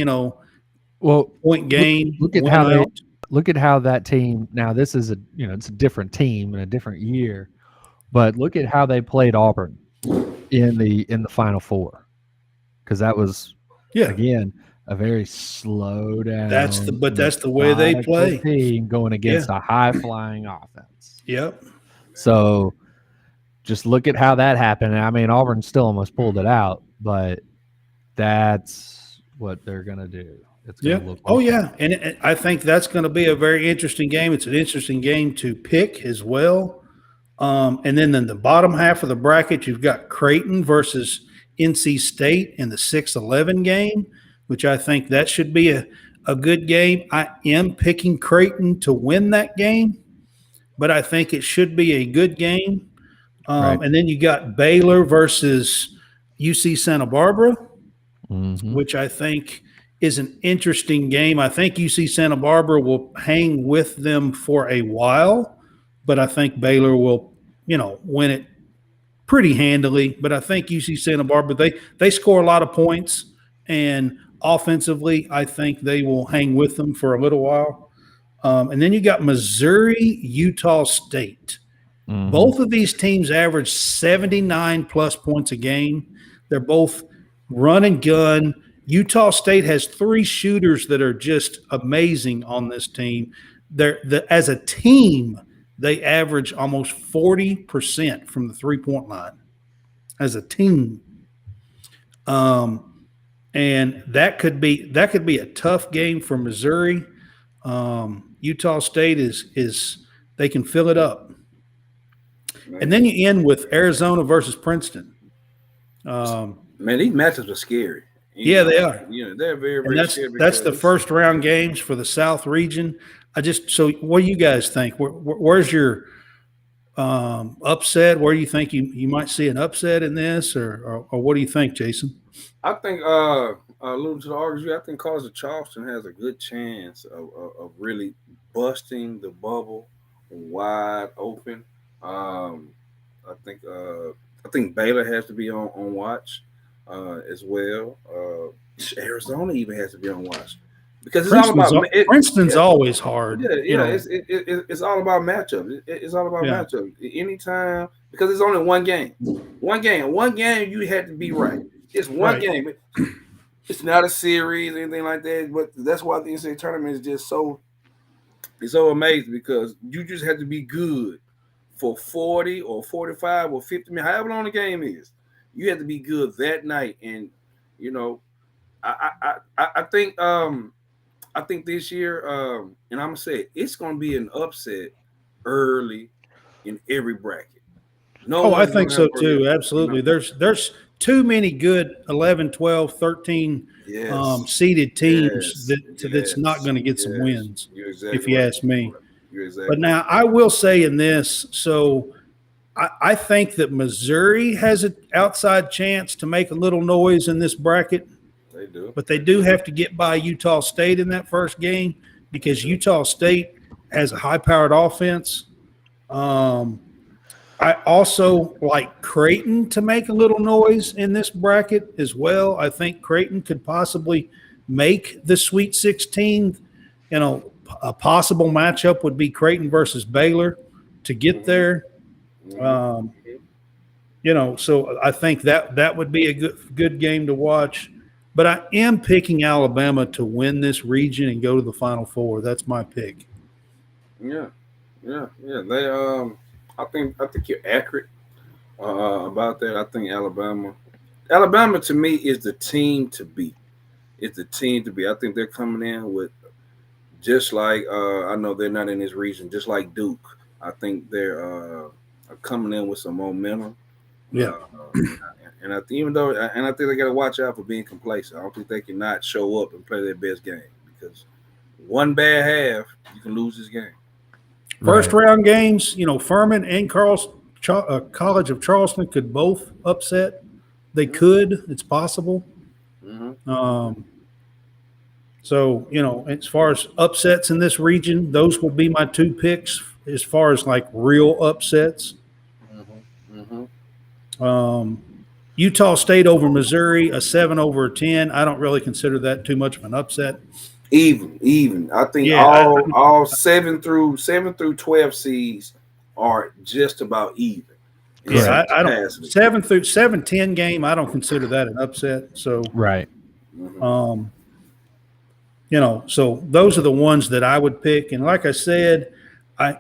point game. Look at how that team, now this is it's a different team and a different year, but look at how they played Auburn. in the Final Four, because that was Yeah, again a very slow down, that's the way they methodical play. team going Yeah. against a high flying offense. Yep. So just look at how that happened. I mean, Auburn still almost pulled it out, but that's what they're going to do. It's going Yeah. to look like Oh, yeah. And I think that's going to be a very interesting game. It's an interesting game to pick as well. And then in the bottom half of the bracket, you've got Creighton versus NC State in the 6-11 game, which I think that should be a good game. I am picking Creighton to win that game, but I think it should be a good game. Right. And then you got Baylor versus UC Santa Barbara, Mhm. which I think is an interesting game. I think UC Santa Barbara will hang with them for a while, but I think Baylor will, win it pretty handily. But I think UC Santa Barbara, they score a lot of points, and offensively, I think they will hang with them for a little while. And then you got Missouri, Utah State. Mhm. Both of these teams average 79 plus points a game. They're both run and gun. Utah State has 3 shooters that are just amazing on this team. As a team, they average almost 40% from the 3-point line as a team. And that could be a tough game for Missouri. Utah State is they can fill it up. And then you end with Arizona versus Princeton. Man, these matchups are scary. Yeah, they are. They're very, very scary. That's the first round games for the South region. So what do you guys think? Where's your upset? Where do you think you might see an upset in this, or what do you think, Jason? I think alluding to the argument, I think College of Charleston has a good chance of really busting the bubble wide open. I think Baylor has to be on watch as well. Arizona even has to be on watch because it's all about Princeton's always hard. It's all about matchup. It's all about matchup. Anytime, because it's only one game. One game you had to be right. It's one game. It's not a series or anything like that. But that's why the NCAA tournament is just so amazing, because you just have to be good for 40 or 45 or 50 minutes, however long the game is. You have to be good that night. And I think this year, and I'm gonna say it's gonna be an upset early in every bracket. I think so too. Absolutely. There's too many good 11, 12, 13 seeded teams that's not going to get some wins, if you ask me. But now I will say in this, so I think that Missouri has an outside chance to make a little noise in this bracket. They do. But they do have to get by Utah State in that first game, because Utah State has a high-powered offense. I also like Creighton to make a little noise in this bracket as well. I think Creighton could possibly make the Sweet 16. A possible matchup would be Creighton versus Baylor to get there. So I think that would be a good game to watch. But I am picking Alabama to win this region and go to the Final Four. That's my pick. Yeah. They I think you're accurate about that. I think Alabama to me is the team to beat. It's the team to beat. I think they're coming in with, just like I know they're not in this region, just like Duke. I think they're coming in with some momentum. Yeah. And I think they got to watch out for being complacent. I don't think they can not show up and play their best game, because one bad half, you can lose this game. First round games, Furman and College of Charleston could both upset. They could. It's possible. Mm-hmm. So, as far as upsets in this region, those will be my 2 picks as far as like real upsets. Utah State over Missouri, a 7 over a 10. I don't really consider that too much of an upset. Even. I think all 7 through 12 seeds are just about even. Yeah, I don't Capacity. 7 through 7-10 game. I don't consider that an upset. So, Right. so those are the ones that I would pick. And like I said, I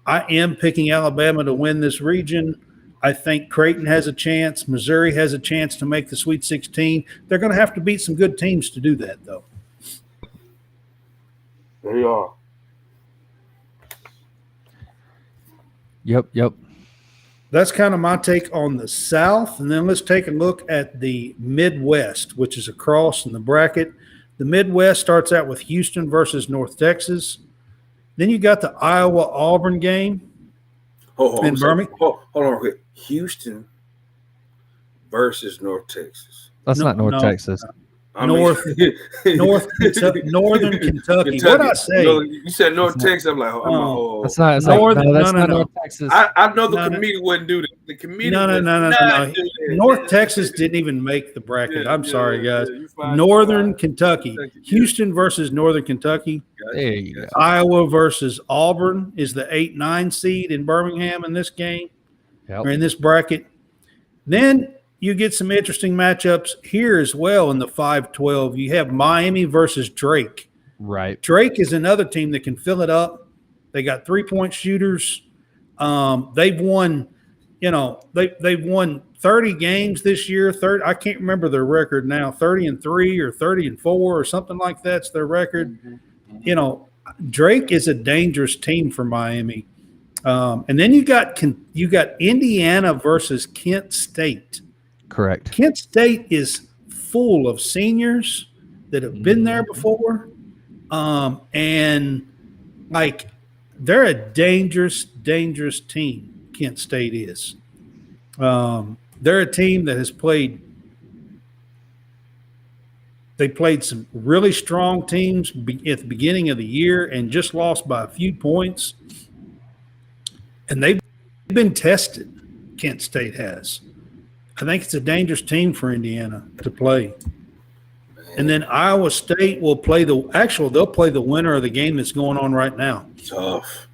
am picking Alabama to win this region. I think Creighton has a chance. Missouri has a chance to make the Sweet 16. They're going to have to beat some good teams to do that, though. They are. Yep. That's kind of my take on the South. And then let's take a look at the Midwest, which is across in the bracket. The Midwest starts out with Houston versus North Texas. Then you got the Iowa-Auburn game in Birmingham. Hold on, quick. Houston versus North Texas. That's not North Texas. Northern Kentucky. What I say? No, you said North Texas. I'm like, that's not North Texas. I know the committee wouldn't do that. The committee no. North Texas didn't even make the bracket. I'm sorry, guys. Northern Kentucky. Houston versus Northern Kentucky. There you go. Iowa versus Auburn is the 8-9 seed in Birmingham in this game, or in this bracket. Then you get some interesting matchups here as well in the 5-12. You have Miami versus Drake. Right. Drake is another team that can fill it up. They got 3-point shooters. They've won, they've won 30 games this year. I can't remember their record now, 30-3 or 30-4 or something like that's their record. Drake is a dangerous team for Miami. And then you got Indiana versus Kent State. Correct. Kent State is full of seniors that have been there before. And they're a dangerous team. Kent State is. They're a team that has played some really strong teams at the beginning of the year and just lost by a few points. And they've been tested, Kent State has. I think it's a dangerous team for Indiana to play. And then Iowa State will play they'll play the winner of the game that's going on right now. Tough.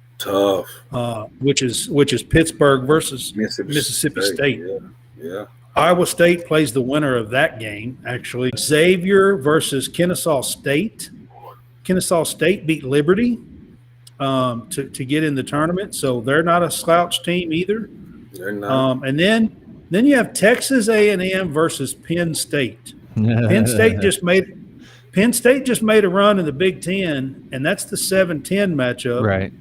Which is Pittsburgh versus Mississippi State. Yeah. Iowa State plays the winner of that game, actually. Xavier versus Kennesaw State. Kennesaw State beat Liberty to get in the tournament, so they're not a slouch team either. They're not. And then you have Texas A&M versus Penn State. Penn State just made a run in the Big Ten, and that's the 7-10 matchup. Right.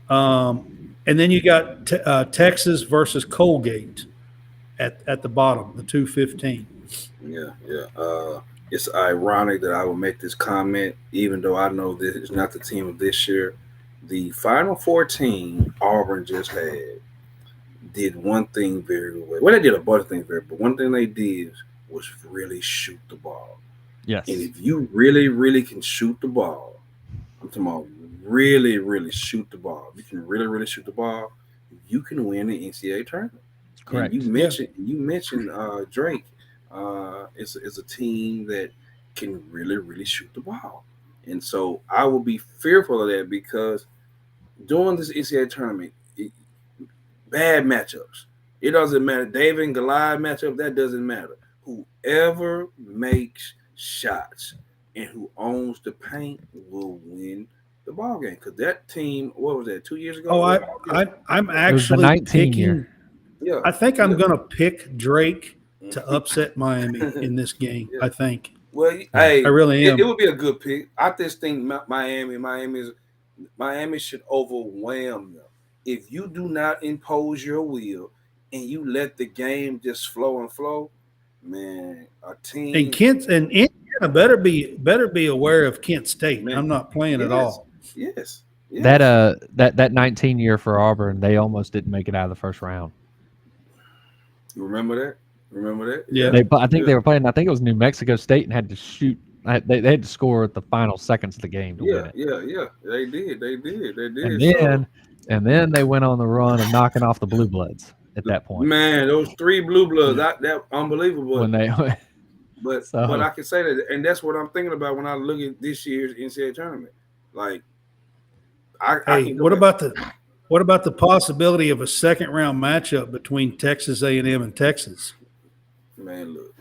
And then you got Texas versus Colgate at the bottom, the 2-15. Yeah. It's ironic that I will make this comment, even though I know this is not the team of this year. The Final Four team Auburn just had did one thing very well. Well, they did a bunch of things very well, but one thing they did was really shoot the ball. Yes. And if you really, really can shoot the ball, I'm talking about really, really shoot the ball. If you can really, really shoot the ball, you can win the NCAA tournament. Correct. And you mentioned Drake. It's a team that can really, really shoot the ball. And so I will be fearful of that because during this NCAA tournament, bad matchups. It doesn't matter. David and Goliath matchup, that doesn't matter. Whoever makes shots and who owns the paint will win the ball game. Because that team, what was that, 2 years ago? Oh, I'm actually picking. Year. Yeah, I think I'm going to pick Drake to upset Miami in this game. Yeah. I think. Well, hey, I really am. It would be a good pick. I just think Miami should overwhelm them. If you do not impose your will and you let the game just flow, man, a team And Indiana better be aware of Kent State. Man, I'm not playing at all. Yes. That 19 year for Auburn, they almost didn't make it out of the first round. You remember that? Yeah. I think they were playing. I think it was New Mexico State and had to shoot. They had to score at the final seconds of the game to win it. Yeah. They did. And then they went on the run of knocking off the Blue Bloods at that point. Man, those 3 Blue Bloods, that unbelievable. When they, but I can say that, and that's what I'm thinking about when I look at this year's NCAA tournament. Like, what about What about the possibility of a second-round matchup between Texas A&M and Texas? Man, look,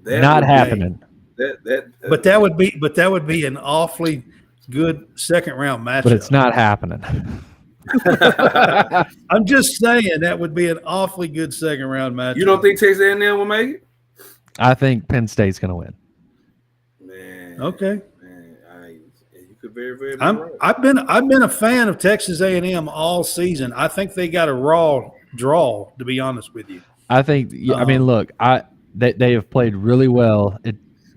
Not happening. But that would be an awfully good second-round matchup. But it's not happening. I'm just saying that would be an awfully good second-round matchup. You don't think Texas A&M will make it? I think Penn State's going to win. Man. Okay. Man, you could very, very be right. I've been a fan of Texas A&M all season. I think they got a raw draw, to be honest with you. I think. I mean, look, they have played really well. It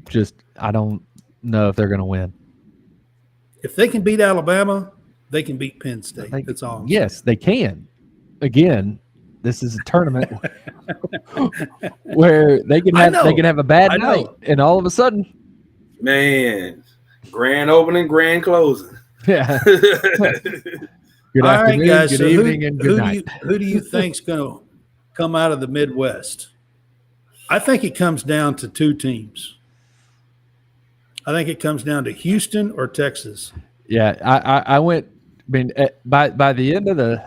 just I don't know if they're going to win. If they can beat Alabama, they can beat Penn State. That's all. Yes, they can. Again, this is a tournament where they can have a bad night, and all of a sudden, man, grand opening, grand closing. Yeah. Good all afternoon, right, guys. good So evening, and good night. Who do you think's going to come out of the Midwest? I think it comes down to two teams. I think it comes down to Houston or Texas. Yeah, I went. I mean, by the end of the,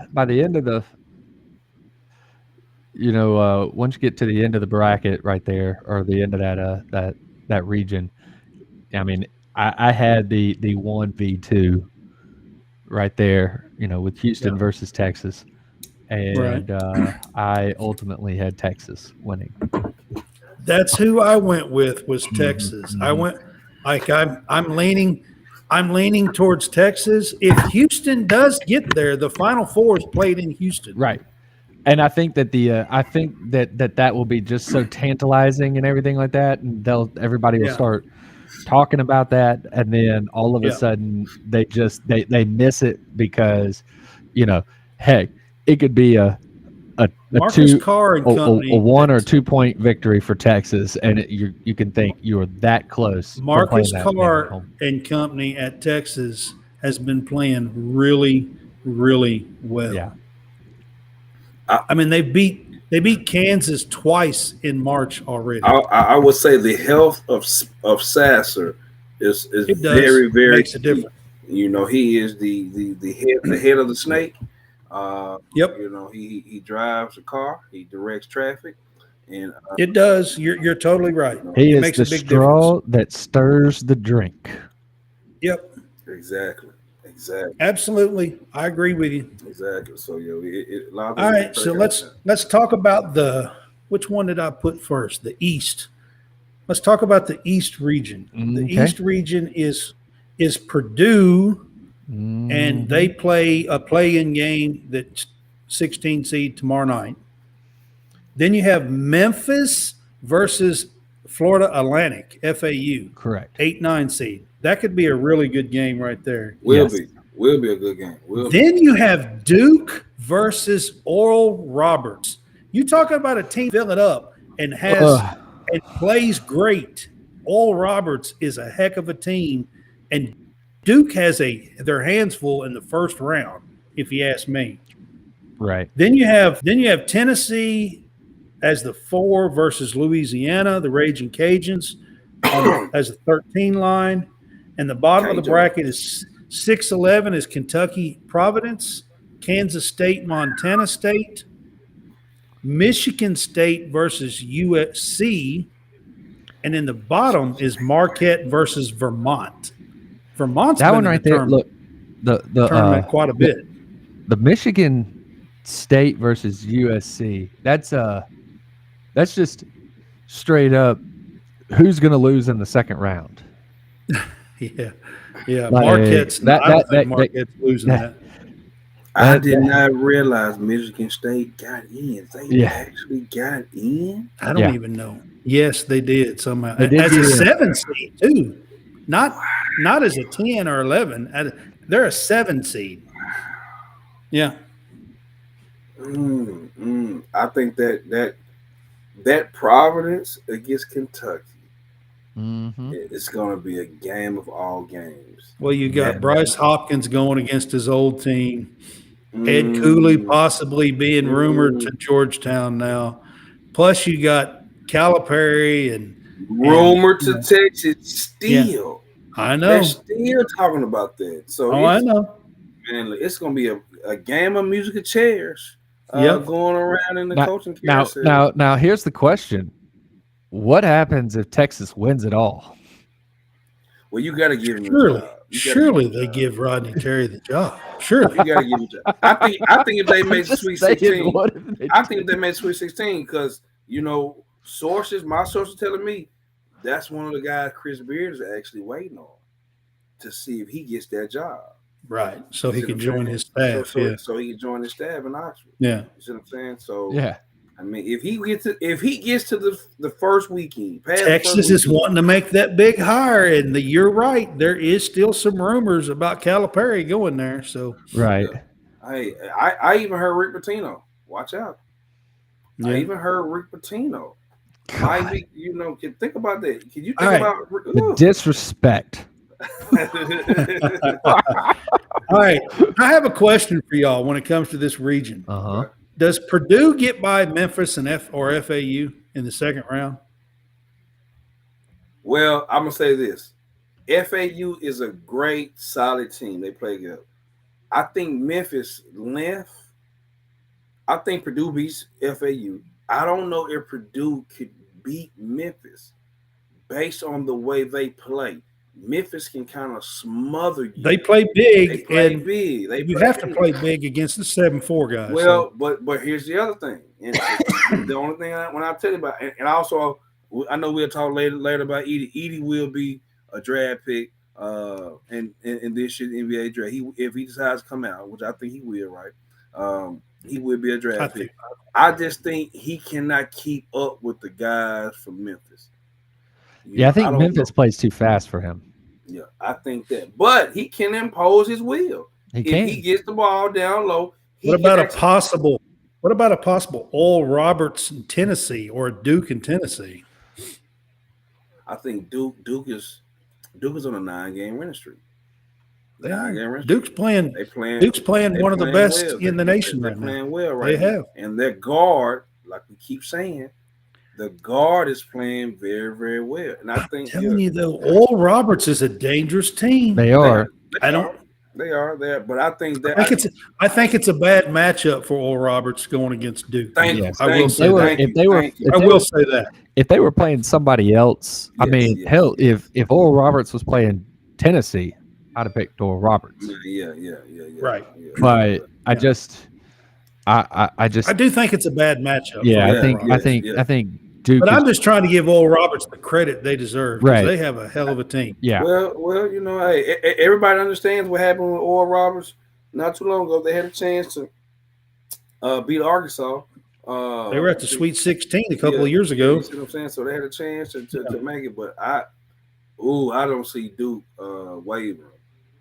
once you get to the end of the bracket right there, or the end of that region, I mean, I had the 1v2 right there, with Houston versus Texas, and I ultimately had Texas winning. That's who I went with, was Texas. Mm-hmm. I went I'm leaning towards Texas. If Houston does get there, the Final Four is played in Houston. Right. And I think that that will be just so tantalizing and everything like that, and everybody will start talking about that, and then all of a sudden they miss it because, heck, it could be a Marcus Carr and company, a 1 or 2 point victory for Texas, and you can think you are that close. Marcus Carr and company at Texas has been playing really, really well. Yeah. I mean, they beat Kansas twice in March already. I would say the health of Sasser is very, very makes a difference. He is the head of the snake. Yep. He drives a car, he directs traffic, and it does. You're totally right. He it is makes the a big straw difference. that stirs the drink. Yep. Exactly. Absolutely, I agree with you. Exactly. So all right. So let's talk about which one did I put first? The East. Let's talk about the East region. The East region is Purdue. And they play a play-in game that's 16 seed tomorrow night. Then you have Memphis versus Florida Atlantic, FAU. Correct. 8-9 seed. That could be a really good game right there. Will be a good game. Then you have Duke versus Oral Roberts. You talking about a team fill it up and plays great. Oral Roberts is a heck of a team, and Duke has their hands full in the first round, if you ask me. Right. Then you have Tennessee as the 4 versus Louisiana, the Raging Cajuns, as a 13 line. And the bottom of the bracket is 6-11 is Kentucky Providence, Kansas State, Montana State, Michigan State versus USC, and in the bottom is Marquette versus Vermont. Vermont's that been one in right the there. tournament, Look, the tournament quite a bit. The Michigan State versus USC. That's just straight up. Who's going to lose in the second round? Yeah. Like, Marquette's losing that. I did not realize Michigan State got in. They actually got in. I don't even know. Yes, they did somehow. They did as a 7 seed too, not as a 10 or 11. They're a 7 seed. Yeah. I think that Providence against Kentucky, it's going to be a game of all games. Well, you got Bryce Hopkins going against his old team. Ed Cooley possibly being rumored to Georgetown now. Plus, you got Calipari and rumored to Texas still. I know. They're still talking about that. So I know. Man, it's going to be a game of musical chairs going around in the coaching carousel. Now, here's the question: what happens if Texas wins it all? Well, you got to give him Surely, the job. surely they give Rodney Terry the job. Surely. You got to give him the job. I think if they made the Sweet 16, I think if they made Sweet 16, because my sources telling me that's one of the guys Chris Beard is actually waiting on to see if he gets that job. Right. So he can join his staff. So he can join his staff in Oxford. Yeah. You see what I'm saying? So yeah. I mean, if he gets to the first weekend, Texas is wanting to make that big hire, and you're right. There is still some rumors about Calipari going there. So right. Hey, I even heard Rick Pitino. Watch out. Yeah. I even heard Rick Pitino. Might be, can think about that. Can you think about the disrespect? All right. I have a question for y'all when it comes to this region. Uh-huh. Does Purdue get by Memphis and FAU in the second round? Well, I'm gonna say this: FAU is a great, solid team. They play good. I think Memphis left. I think Purdue beats FAU. I don't know if Purdue could beat Memphis based on the way they play. Memphis can kind of smother you. They play big. They play big. You have to play big against the 7-4 guys. Well, but here's the other thing. And the only thing when I tell you about, and also I know we'll talk later about Edey. Edey will be a draft pick, and this year's NBA draft. If he decides to come out, which I think he will, right? He will be a draft pick. I just think he cannot keep up with the guys from Memphis. I think Memphis plays too fast for him. Yeah, I think that. But he can impose his will. If he gets the ball down low. What about a possible Oral Roberts in Tennessee or Duke in Tennessee? I think Duke is on a 9-game winning streak. Duke's playing one of the best in the nation right now. They're playing well right now. They have. And their guard, like we keep saying, the guard is playing very, very well. And I think telling you though, Oral Roberts is a dangerous team. They are. They are there, but I think that I think it's a bad matchup for Oral Roberts going against Duke. I will say that. If they were playing somebody else, hell, if Oral Roberts was playing Tennessee, I'd have picked Oral Roberts. Yeah. Right. Yeah. But I do think it's a bad matchup. Yeah, I think Duke. But I'm just trying to give Oral Roberts the credit they deserve. Right. They have a hell of a team. Yeah. Well, hey, everybody understands what happened with Oral Roberts not too long ago. They had a chance to beat Arkansas. They were at the Sweet 16 a couple of years ago. You see what I'm saying? So they had a chance to make it, but I don't see Duke wavering.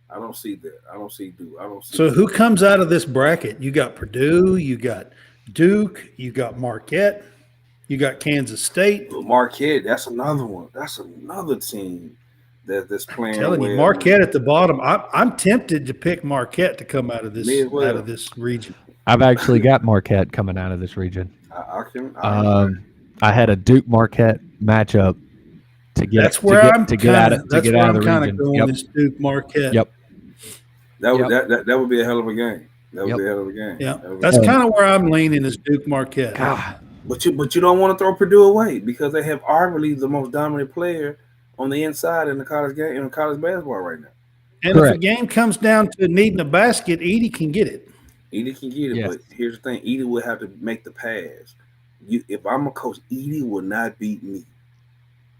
I don't see that. I don't see Duke. So who comes out of this bracket? You got Purdue, you got Duke, you got Marquette, you got Kansas State. Well, Marquette, that's another one. That's another team that's playing. I'm telling you, Marquette at the bottom. I'm tempted to pick Marquette to come out of this region. I've actually got Marquette coming out of this region. I had a Duke Marquette matchup to get. That's where I'm to get out of the region. Going is Duke Marquette. Yep. That would be a hell of a game. That would be a hell of a game. Yeah, that's kind of where I'm leaning is Duke Marquette. God. But you don't want to throw Purdue away because they have arguably the most dominant player on the inside in the college game in college basketball right now. And if a game comes down to needing a basket, Edey can get it. Edey can get it, yes. But here's the thing: Edey will have to make the pass. If I'm a coach, Edey will not beat me.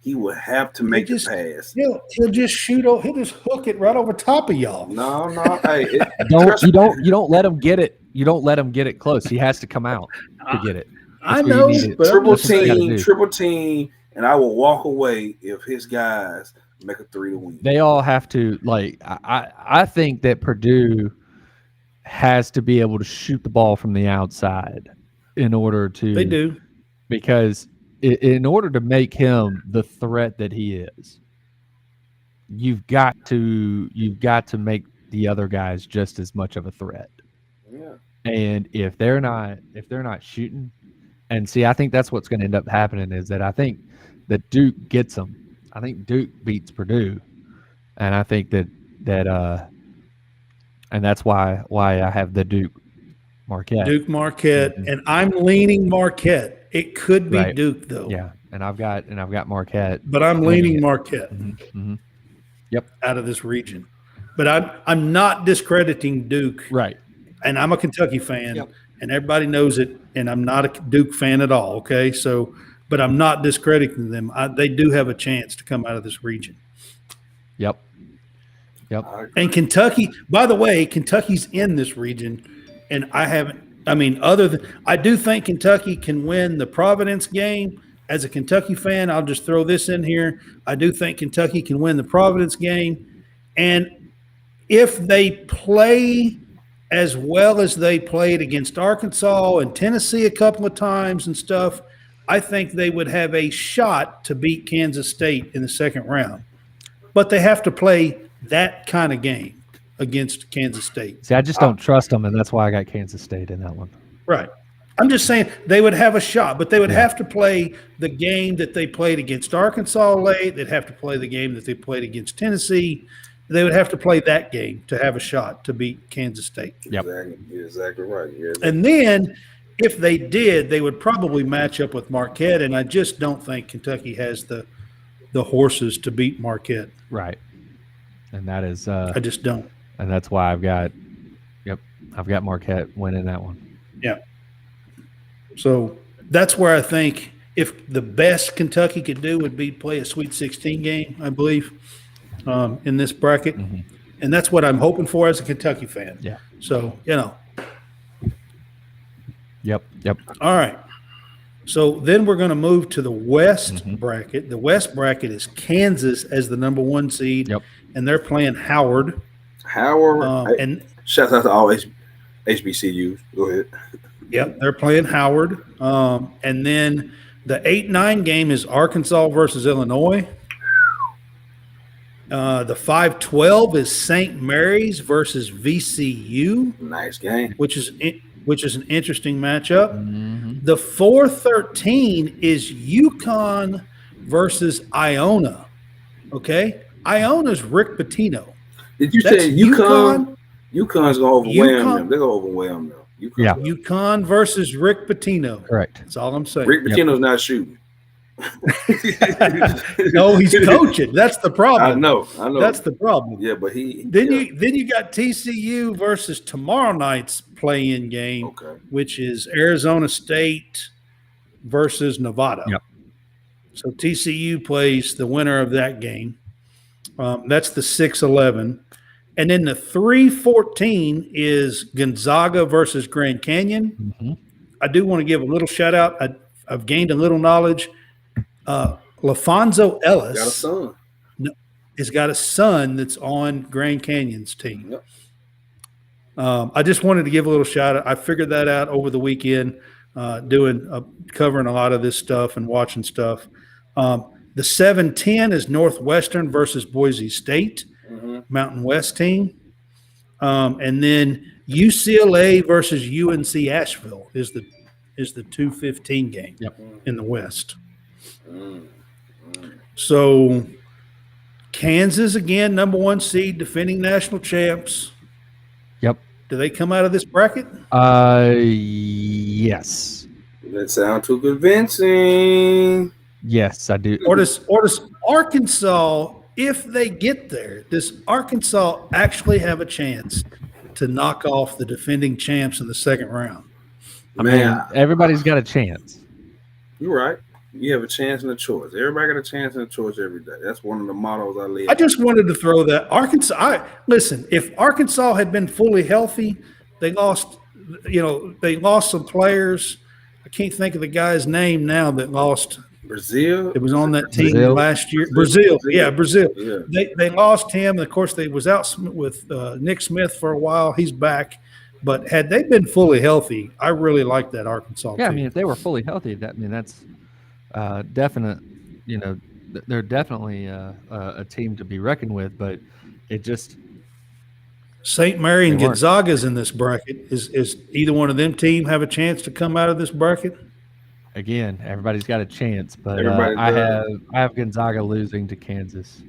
He will have to make the pass. He'll just shoot. He'll just hook it right over top of y'all. No. Hey, you don't let him get it. You don't let him get it close. He has to come out to get it. I know, but triple team, and I will walk away if his guys make a 3 to win. They all have to I think that Purdue has to be able to shoot the ball from the outside in order to. They do, because in order to make him the threat that he is, you've got to make the other guys just as much of a threat. Yeah. And if they're not shooting. And see, I think that's what's going to end up happening is that I think that Duke gets them. I think Duke beats Purdue, and I think that and that's why I have the Duke Marquette. Duke Marquette, and I'm leaning Marquette. It could be Right. Duke though. Yeah, and I've got Marquette, but I'm winning leaning it. Marquette Yep. out of this region. But I'm not discrediting Duke, Right. and I'm a Kentucky fan, Yep. and everybody knows it. And I'm not a Duke fan at all. Okay, so but I'm not discrediting them. They do have a chance to come out of this region. Yep. And Kentucky, by the way, Kentucky's in this region, and I do think Kentucky can win the Providence game. As a Kentucky fan, I'll just throw this in here. I do think Kentucky can win the Providence game. And if they play as well as they played against Arkansas and Tennessee a couple of times and stuff, I think they would have a shot to beat Kansas State in the second round. But they have to play that kind of game against Kansas State. See, I just don't trust them, and that's why I got Kansas State in that one. Right. I'm just saying they would have a shot, but they would have to play the game that they played against Arkansas late. They'd have to play the game that they played against Tennessee. They would have to play that game to have a shot to beat Kansas State. Yep. You're exactly right. And then if they did, they would probably match up with Marquette, and I just don't think Kentucky has the horses to beat Marquette. Right. And that is I just don't. And that's why I've got Marquette winning that one. Yeah. So that's where I think if the best Kentucky could do would be play a Sweet 16 game, I believe, in this bracket. And that's what I'm hoping for as a Kentucky fan. Yeah. So, Yep. All right. So then we're going to move to the West bracket. The West bracket is Kansas as the number 1 seed. Yep. And they're playing Howard. And shout out to all HBCUs. Go ahead. Yep, they're playing Howard. And then the 8-9 game is Arkansas versus Illinois. The 5-12 is St. Mary's versus VCU. Nice game. Which is an interesting matchup. The 4-13 is UConn versus Iona. Okay? Iona's Rick Pitino. Did you say UConn? UConn's going to overwhelm them. They're going to overwhelm them. UConn versus Rick Pitino. Correct. That's all I'm saying. Rick Pitino's not shooting. No, he's coaching. That's the problem. I know. That's the problem. Yeah, but Then you got TCU versus tomorrow night's play-in game, which is Arizona State versus Nevada. Yep. So TCU plays the winner of that game. That's the 6-11. And then the 3-14 is Gonzaga versus Grand Canyon. I do want to give a little shout out. I've gained a little knowledge. LaFonso Ellis got a son. Has got a son that's on Grand Canyon's team. I just wanted to give a little shout out. I figured that out over the weekend, covering a lot of this stuff and watching stuff. The 7-10 is Northwestern versus Boise State, Mountain West team. And then UCLA versus UNC Asheville is the 2-15 game in the West. So Kansas again, number 1 seed, defending national champs. Yep. Do they come out of this bracket? Yes. That sounds too convincing. Yes, I do. Or does Arkansas, if they get there, does Arkansas actually have a chance to knock off the defending champs in the second round? I mean, everybody's got a chance. You're right. You have a chance and a choice. Everybody got a chance and a choice every day. That's one of the mottos I live. I just wanted to throw that. Arkansas, listen, if Arkansas had been fully healthy, they lost some players. I can't think of the guy's name now that lost. Brazil. It was on that team last year. Brazil. Yeah. They lost him. And of course, they was out with Nick Smith for a while. He's back. But had they been fully healthy, I really like that Arkansas team. I mean, if they were fully healthy, that's definite. They're definitely a team to be reckoned with. But it just St. Mary and Gonzaga's in this bracket. Is either one of them team have a chance to come out of this bracket? Again, everybody's got a chance, but I have Gonzaga losing to Kansas.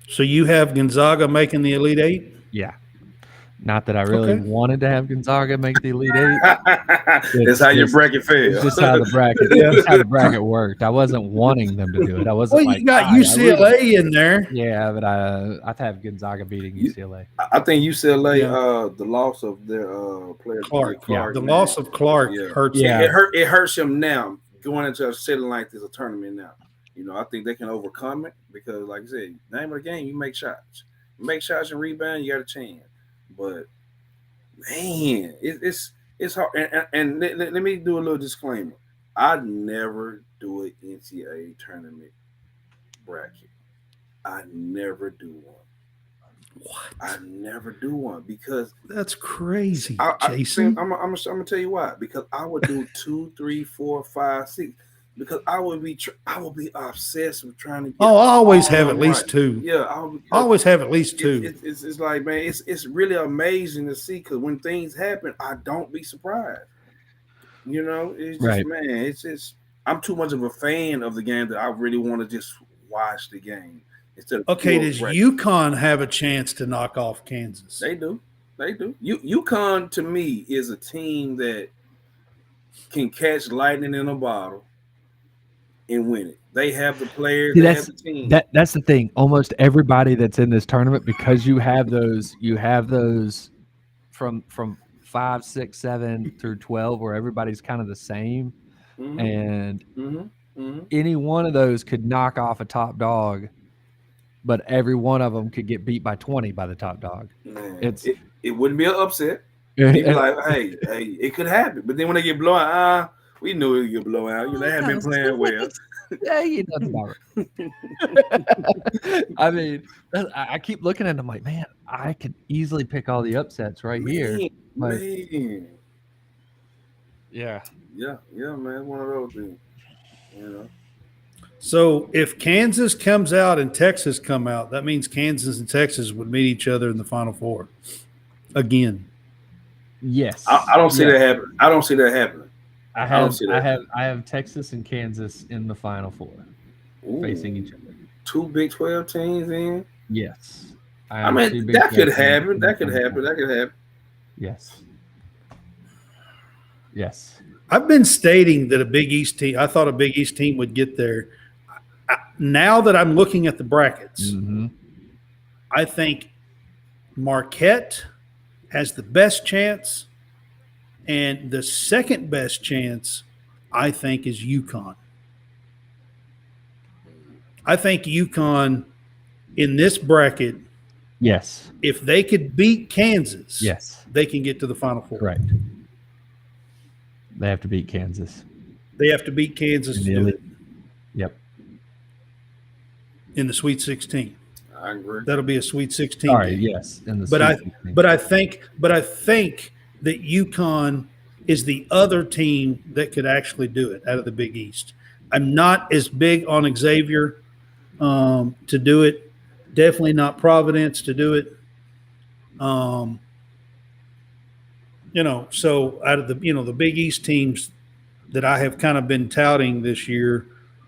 So you have Gonzaga making the Elite Eight? Yeah, Not that I really Okay. wanted to have Gonzaga make the Elite Eight. That's how your bracket It's fails. just how the bracket. Yeah. Just how the bracket worked. I wasn't wanting them to do it. I wasn't Well, like, you got I really- UCLA in there. yeah, but I'd have Gonzaga beating UCLA. I think UCLA, Yeah. the loss of their player Clark. Yeah. The man, loss of Clark Yeah. hurts. Yeah. It hurts him now going into a setting like this, a tournament now. I think they can overcome it because, like I said, name of the game, you make shots. You make shots and rebound, you got a chance. But man, it's hard. And let me do a little disclaimer. I never do an NCAA tournament bracket. I never do one. What? I never do one because That's crazy, I Jason. I'm gonna tell you why. Because I would do 2, 3, 4, 5, 6. Because I would be obsessed with trying to. Get I always have all at least right. two. Yeah, I always have at least two. It's like, man, it's really amazing to see because when things happen, I don't be surprised. It's just, Right. man, it's just I'm too much of a fan of the game that I really want to just watch the game instead of. Okay, pure does bracket. UConn have a chance to knock off Kansas? They do. UConn to me is a team that can catch lightning in a bottle and win it. They have the players. See, they have the team. That's the thing. Almost everybody that's in this tournament, because you have those from 5, 6, 7 through 12, where everybody's kind of the same, Mhm. and Mhm. any one of those could knock off a top dog, but every one of them could get beat by 20 by the top dog. Man, It's it wouldn't be an upset. You'd be like, hey, it could happen. But then when they get blown out, we knew it would get blown out. They haven't been playing well. yeah, you know about it. I mean, I keep looking at them like, man, I could easily pick all the upsets right here. Like, Man. yeah. Yeah, man. One of those things. So if Kansas comes out and Texas come out, that means Kansas and Texas would meet each other in the Final Four again. Yes. I don't see that happening. I don't see that happening. I have Texas and Kansas in the Final Four facing each other. 2 Big 12 teams in. Yes. I mean, that could happen. That could happen. Yes. Yes. I've been stating that a Big East team, I thought a Big East team would get there. Now that I'm looking at the brackets, I think Marquette has the best chance, and the second best chance, I think, is UConn. I think UConn in this bracket, Yes. if they could beat Kansas, Yes. they can get to the Final Four. Correct. They have to beat Kansas. They have to beat Kansas to do it Yep. in the Sweet 16. I agree. That'll be a Sweet 16. Sorry, game. yes. In the But I Sweet 16. think that UConn is the other team that could actually do it out of the Big East. I'm not as big on Xavier to do it. Definitely not Providence to do it. So out of the Big East teams that I have kind of been touting this year,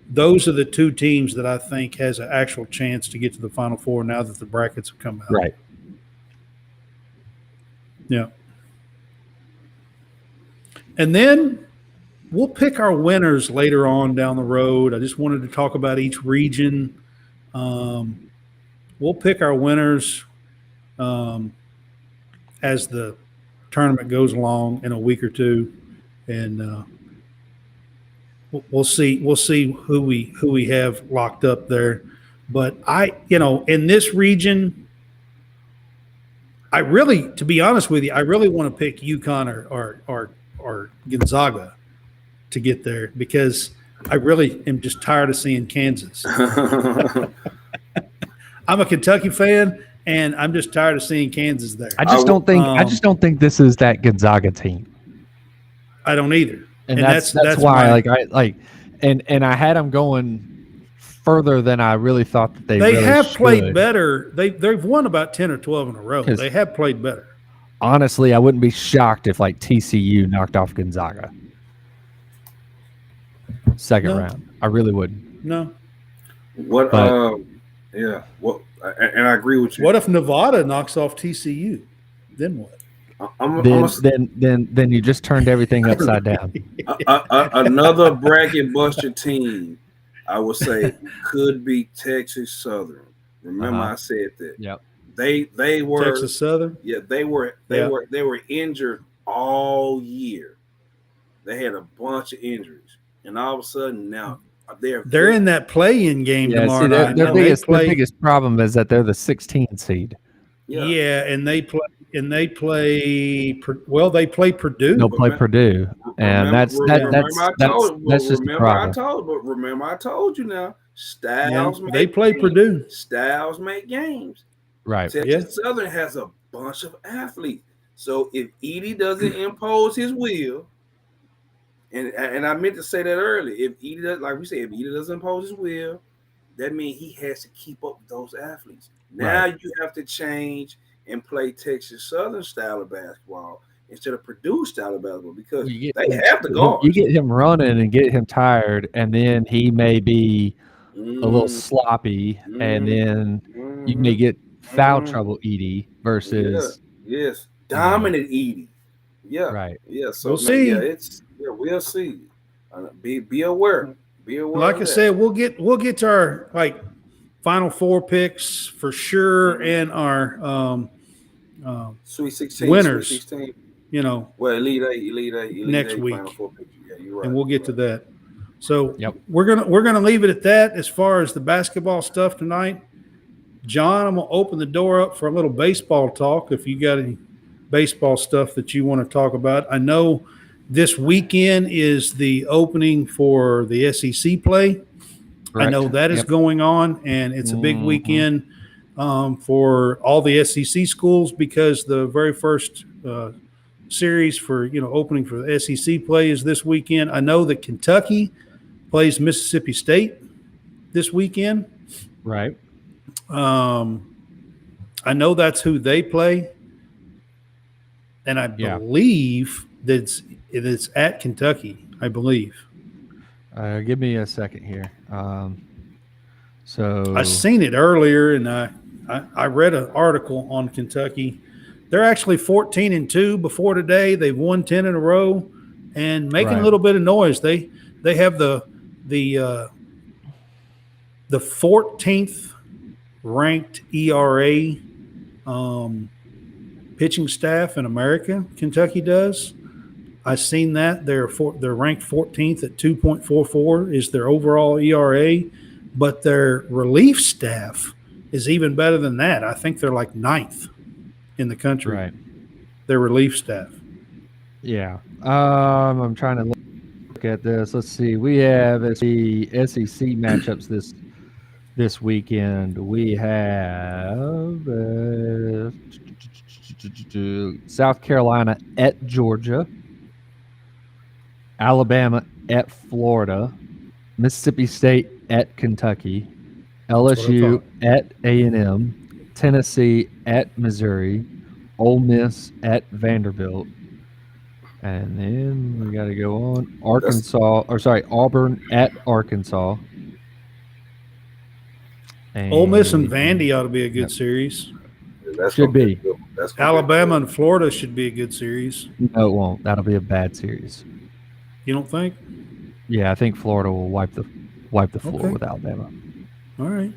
those are the two teams that I think has an actual chance to get to the Final Four now that the brackets have come out. Right. Yeah. And then we'll pick our winners later on down the road. I just wanted to talk about each region. We'll pick our winners as the tournament goes along in a week or two, and we'll see who we have locked up there. But in this region, I really, to be honest with you, I really want to pick UConn or Gonzaga to get there because I really am just tired of seeing Kansas. I'm a Kentucky fan, and I'm just tired of seeing Kansas there. I just don't think this is that Gonzaga team. I don't either, and that's why and I had them going further than I really thought that they really have should. played better. They've won about 10 or 12 in a row. They have played better. Honestly, I wouldn't be shocked if TCU knocked off Gonzaga second round. I really wouldn't. No. What? Yeah. What? And I agree with you. What if Nevada knocks off TCU? then what? Then you just turned everything upside down. Another bracket buster team, I would say, could be Texas Southern. Remember, I said that. Yep. They were Texas Southern. Yeah, they were injured all year. They had a bunch of injuries, and all of a sudden now they're in that play-in game tomorrow see, night. Their biggest problem is that they're the 16th seed. Yeah, and they play. Well, they play Purdue. They'll play Purdue, and that's just the problem. Remember, I told you now. Styles. They play Purdue. Styles make games. Right. Texas Southern has a bunch of athletes. So if Edie doesn't impose his will, and I meant to say that earlier, if Edie does, like we said, if Edie doesn't impose his will, that means he has to keep up with those athletes. Now you have to change and play Texas Southern style of basketball instead of Purdue style of basketball because they have to go. You get him running and get him tired, and then he may be a little sloppy, and then you may get foul trouble Edie versus dominant Edie. Yeah. Right. Yeah. So we'll see. We'll see. Be aware. Be aware. Like I said, we'll get to our Final Four picks for sure, and our Sweet 16 winners. Sweet 16. Well, Elite Eight next week, Final Four picks. Yeah, you're right. And we'll get to that. So we're gonna leave it at that as far as the basketball stuff tonight. John, I'm gonna open the door up for a little baseball talk. If you got any baseball stuff that you want to talk about, I know this weekend is the opening for the SEC play. Correct. I know that is going on, and it's a big weekend for all the SEC schools because the very first series for opening for the SEC play is this weekend. I know that Kentucky plays Mississippi State this weekend. Right. I know that's who they play, and I believe that it's at Kentucky. I believe. Give me a second here. So I seen it earlier, and I read an article on Kentucky. They're actually 14-2 before today. They've won 10 in a row, and making a little bit of noise. They have the 14th ranked ERA pitching staff in America. Kentucky does. I've seen that they're ranked 14th at 2.44 is their overall ERA, but their relief staff is even better than that. I think they're like 9th in the country. Right. Their relief staff. Yeah. I'm trying to look at this. Let's see. We have the SEC matchups this weekend. We have South Carolina at Georgia, Alabama at Florida, Mississippi State at Kentucky, LSU at A&M, Tennessee at Missouri, Ole Miss at Vanderbilt, and then we got to go on Auburn at Arkansas. And Ole Miss and Vandy ought to be a good series. Should be. Alabama and Florida should be a good series. No, it won't. That'll be a bad series. You don't think? Yeah, I think Florida will wipe the floor with Alabama. All right.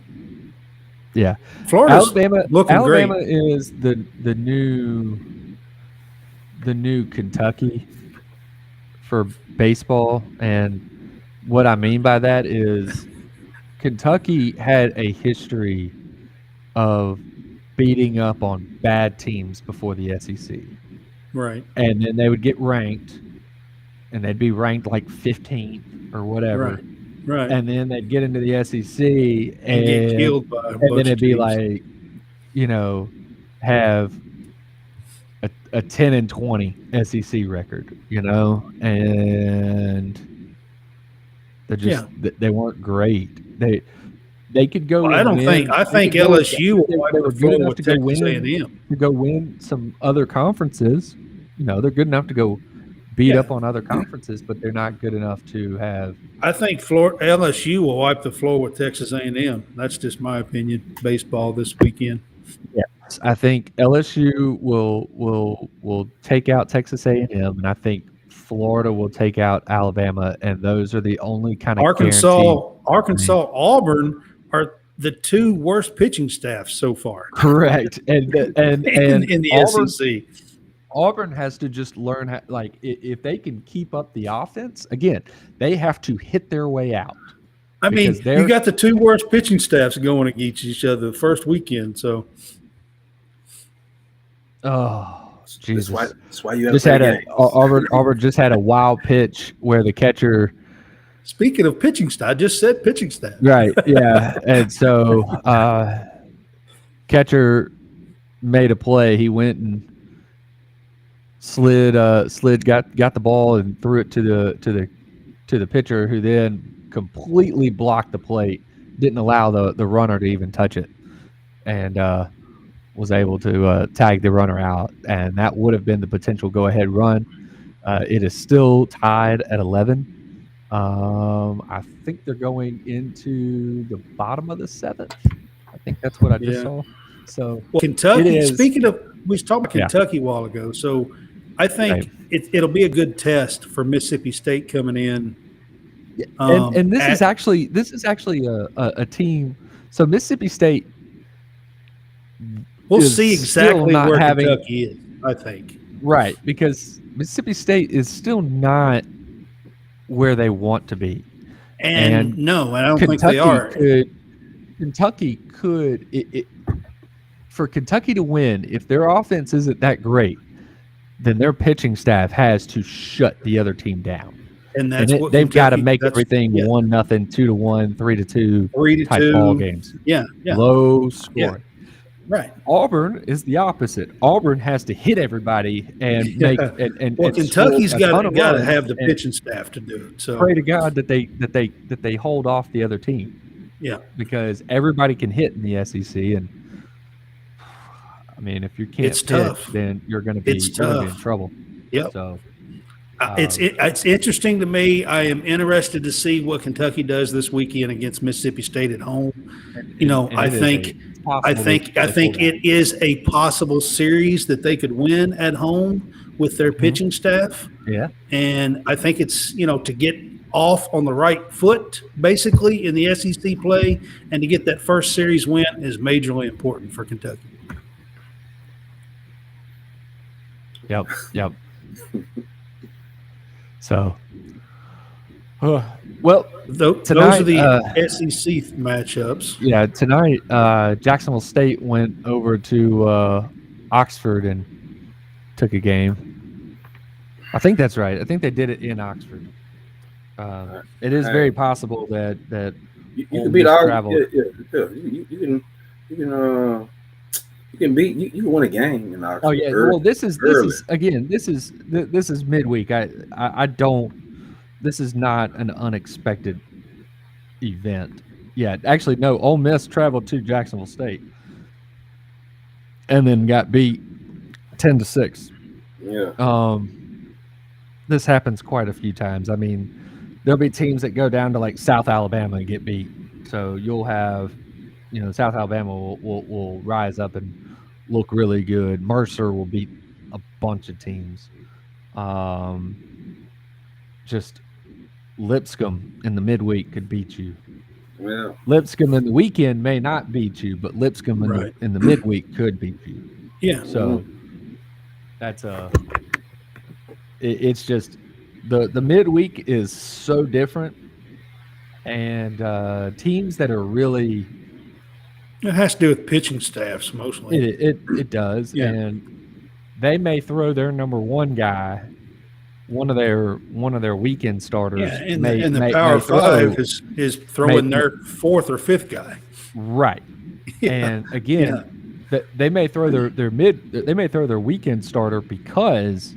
Yeah, Alabama great. Is the new Kentucky for baseball, and what I mean by that is Kentucky had a history of beating up on bad teams before the SEC. Right. And then they would get ranked, and they'd be ranked like 15th or whatever. Right. And then they'd get into the SEC and get killed by a bunch then it'd of be teams. like, have a 10-20 SEC record, and they're just they weren't great. They could go. Well, I think LSU will wipe the floor with Texas A&M to go win some other conferences. They're good enough to go beat up on other conferences, but they're not good enough to have. I think LSU will wipe the floor with Texas A&M. That's just my opinion. Baseball this weekend. Yeah, I think LSU will take out Texas A&M, and I think Florida will take out Alabama, and those are the only kind of Arkansas, Auburn are the two worst pitching staffs so far. Correct, and in the Auburn, SEC. Auburn has to just learn how, like, if they can keep up the offense, again, they have to hit their way out. I mean, you got the two worst pitching staffs going against each other the first weekend. So, oh, Jesus! That's why you have just had Auburn just had a wild pitch where the catcher. Speaking of pitching staff, I just said pitching staff. Right. Yeah, and so catcher made a play. He went and slid got the ball and threw it to the pitcher, who then completely blocked the plate, didn't allow the runner to even touch it, and was able to tag the runner out, and that would have been the potential go-ahead run. It is still tied at 11. I think they're going into the bottom of the 7th. I think that's what I just saw. So Kentucky. Speaking of, we talked about Kentucky a while ago. So I think it'll be a good test for Mississippi State coming in. And this is actually a team. So Mississippi State. We'll see exactly where Kentucky is, I think. Right, because Mississippi State is still not where they want to be. And no, I don't think they are. Kentucky could for Kentucky to win, if their offense isn't that great, then their pitching staff has to shut the other team down. And that's what they've got to make everything 1-0, 2-1, 3-2, 3-2 ball games. Yeah. Low scoring. Yeah. Right. Auburn is the opposite. Auburn has to hit everybody and make and Kentucky's got to have the pitching staff to do it. So pray to God that they hold off the other team. Yeah. Because everybody can hit in the SEC, and I mean, if you can't pitch, then you're going to be in trouble. Yep. So it's interesting to me. I am interested to see what Kentucky does this weekend against Mississippi State at home. I think it is a possible series that they could win at home with their pitching staff. Yeah. And I think it's, to get off on the right foot, basically, in the SEC play, and to get that first series win is majorly important for Kentucky. Yep. So, well, those are the SEC matchups. Yeah, tonight Jacksonville State went over to Oxford and took a game. I think that's right. I think they did it in Oxford. It is very possible that you can beat Oxford. You can win a game in Oxford. Oh yeah. Well, this is midweek. I don't. This is not an unexpected event. Yeah, actually, no. Ole Miss traveled to Jacksonville State and then got beat 10-6. Yeah. This happens quite a few times. I mean, there'll be teams that go down to like South Alabama and get beat. So you'll have, South Alabama will rise up and look really good. Mercer will beat a bunch of teams. Just Lipscomb in the midweek could beat you. Yeah. Lipscomb in the weekend may not beat you, but Lipscomb in the midweek could beat you. Yeah. So that's it's just the midweek is so different, and teams that are really. It has to do with pitching staffs mostly. It does, yeah. And they may throw their number one guy. One of their weekend starters. Yeah, and the Power Five is throwing their fourth or fifth guy. Right. Yeah. And again, they may throw their weekend starter because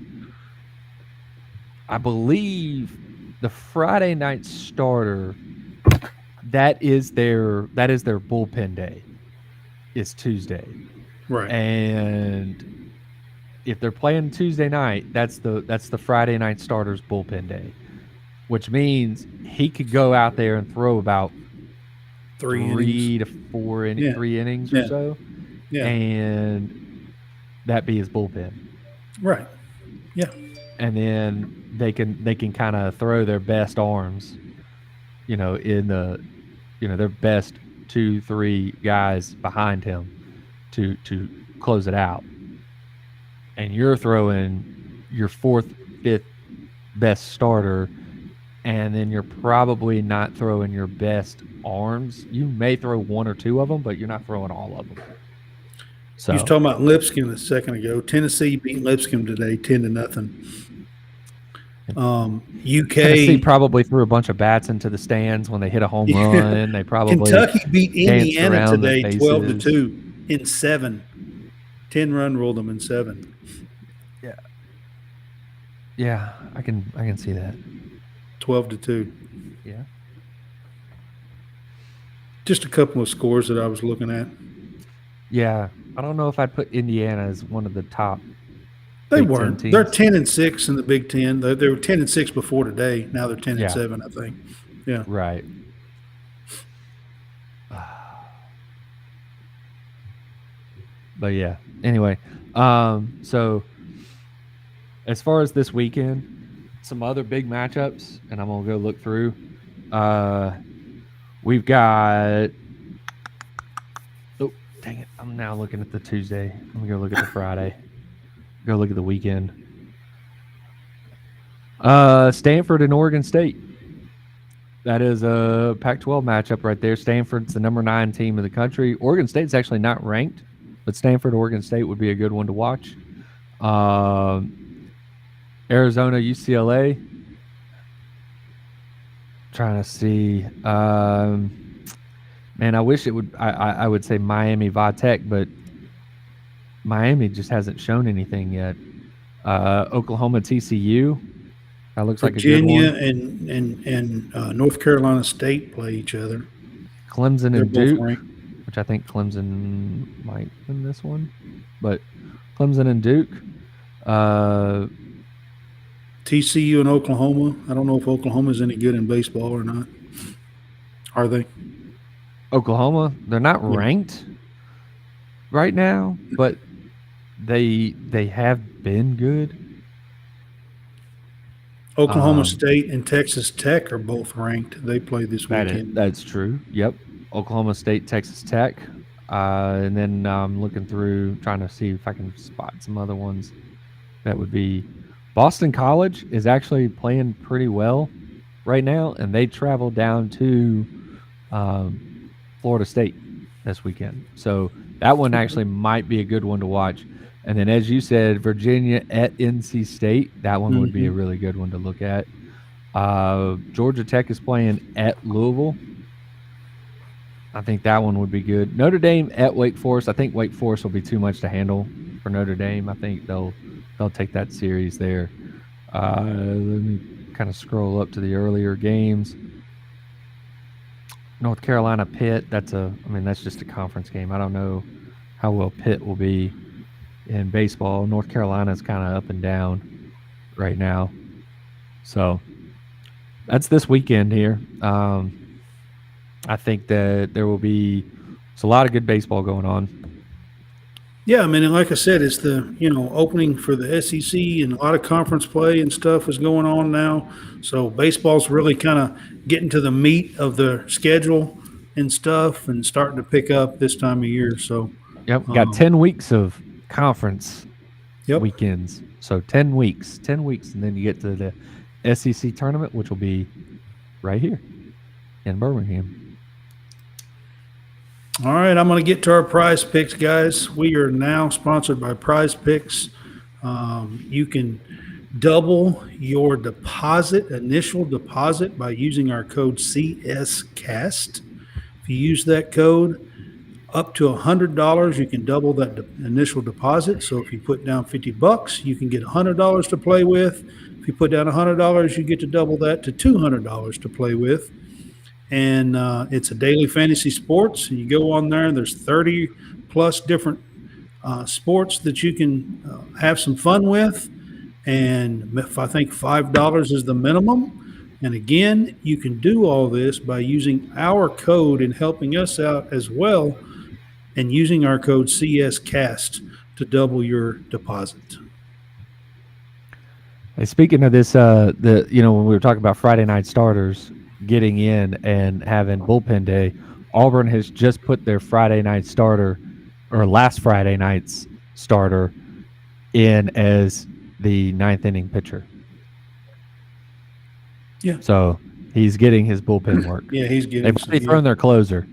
I believe the Friday night starter that is their bullpen day is Tuesday. Right. And if they're playing Tuesday night, that's the Friday night starter's bullpen day, which means he could go out there and throw about 3 to 4 innings, 3 innings or so. Yeah. and that be his bullpen. Right. Yeah. And then they can kind of throw their best arms, in their best 2-3 guys behind him to close it out. And you're throwing your 4th, 5th best starter, and then you're probably not throwing your best arms. You may throw 1 or 2 of them, but you're not throwing all of them. So You was talking about Lipscomb a second ago. Tennessee beat Lipscomb today, 10-0. UK Tennessee probably threw a bunch of bats into the stands when they hit a home run. They probably Kentucky beat danced Indiana around the today, 12-2 bases. in 7. 10-run ruled them in 7. Yeah, I can see that. 12-2. Yeah. Just a couple of scores that I was looking at. Yeah, I don't know if I'd put Indiana as one of the top. They Big Ten weren't. teams. They're 10-6 in the Big Ten. They were 10-6 before today. Now they're 10-7, I think. Yeah. Right. But yeah. Anyway, so as far as this weekend, some other big matchups, and I'm gonna go look through. We've got. Oh, dang it! I'm now looking at the Tuesday. Let me go look at the Friday. Go look at the weekend. Stanford and Oregon State. That is a Pac-12 matchup right there. Stanford's the number 9 team in the country. Oregon State's actually not ranked, but Stanford, Oregon State would be a good one to watch. Arizona, UCLA. Trying to see. Man, I wish it would. I would say Miami, Vatech, but Miami just hasn't shown anything yet. Oklahoma, TCU. That looks Virginia like a good one. and North Carolina State play each other. Clemson They're and both Duke, ranked. which I think Clemson might win this one, but Clemson and Duke. TCU and Oklahoma. I don't know if Oklahoma's any good in baseball or not. Are they? Oklahoma, they're not ranked right now, but they have been good. Oklahoma State and Texas Tech are both ranked. They play this weekend. That's true. Yep. Oklahoma State, Texas Tech. And then I'm looking through, trying to see if I can spot some other ones. That would be Boston College is actually playing pretty well right now, and they travel down to Florida State this weekend. So that one actually might be a good one to watch. And then, as you said, Virginia at NC State. That one would be a really good one to look at. Georgia Tech is playing at Louisville. I think that one would be good. Notre Dame at Wake Forest. I think Wake Forest will be too much to handle for Notre Dame. I think they'll take that series there. Let me kind of scroll up to the earlier games. North Carolina Pitt. That's just a conference game. I don't know how well Pitt will be in baseball. North Carolina is kind of up and down right now. So that's this weekend here. I think that there will be a lot of good baseball going on. Yeah, I mean, like I said, it's the opening for the SEC, and a lot of conference play and stuff is going on now. So baseball's really kind of getting to the meat of the schedule and stuff, and starting to pick up this time of year. So yep, got 10 weeks of conference weekends. So 10 weeks, and then you get to the SEC tournament, which will be right here in Birmingham. All right, I'm going to get to our prize picks, guys. We are now sponsored by Prize Picks. You can double your initial deposit, by using our code CSCAST. If you use that code, up to $100, you can double that initial deposit. So if you put down $50, you can get $100 to play with. If you put down $100, you get to double that to $200 to play with. And it's a daily fantasy sports. And you go on there, and there's 30 plus different sports that you can have some fun with. And I think $5 is the minimum. And again, you can do all this by using our code and helping us out as well and using our code CSCAST to double your deposit. Hey, speaking of this, when we were talking about Friday night starters getting in and having bullpen day, Auburn has just put their Friday night starter, or last Friday night's starter, in as the ninth inning pitcher. Yeah. So he's getting his bullpen work. Yeah, he's getting. They've already thrown their closer.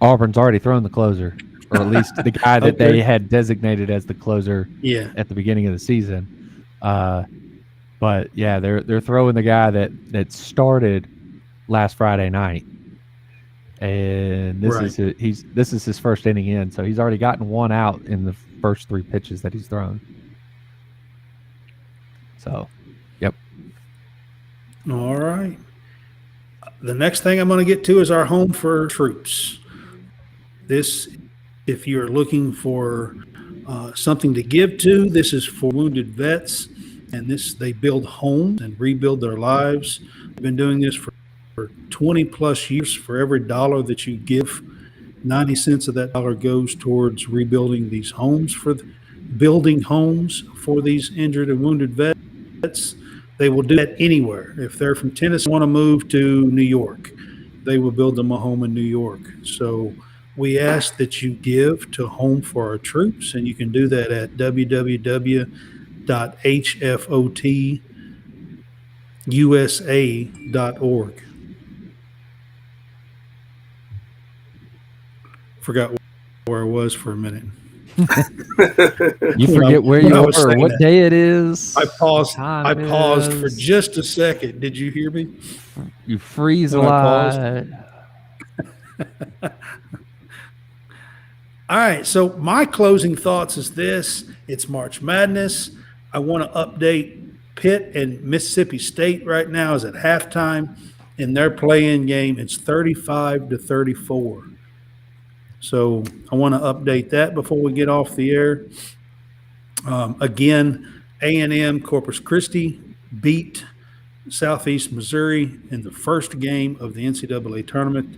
Auburn's already thrown the closer, or at least the guy that Okay. they had designated as the closer Yeah. at the beginning of the season. But yeah, they're throwing the guy that started last Friday night, and this is his first inning in, so he's already gotten one out in the first 3 pitches that he's thrown. So, yep. All right. The next thing I'm going to get to is our home for troops. This, if you're looking for something to give to, this is for wounded vets, and they build homes and rebuild their lives. I've been doing this for 20 plus years. For every dollar that you give, 90 cents of that dollar goes towards rebuilding these homes, building homes for these injured and wounded vets. They will do that anywhere. If they're from Tennessee and want to move to New York, they will build them a home in New York. So we ask that you give to Home for Our Troops, and you can do that at www.hfotusa.org. Forgot where I was for a minute. You forget where you are or what day it is. I paused for just a second. Did you hear me? You freeze a lot. All right, so my closing thoughts is this. It's March Madness. I want to update Pitt and Mississippi State right now is at halftime in their play-in game. It's 35-34. So I want to update that before we get off the air. Again, A&M Corpus Christi beat Southeast Missouri in the first game of the NCAA tournament.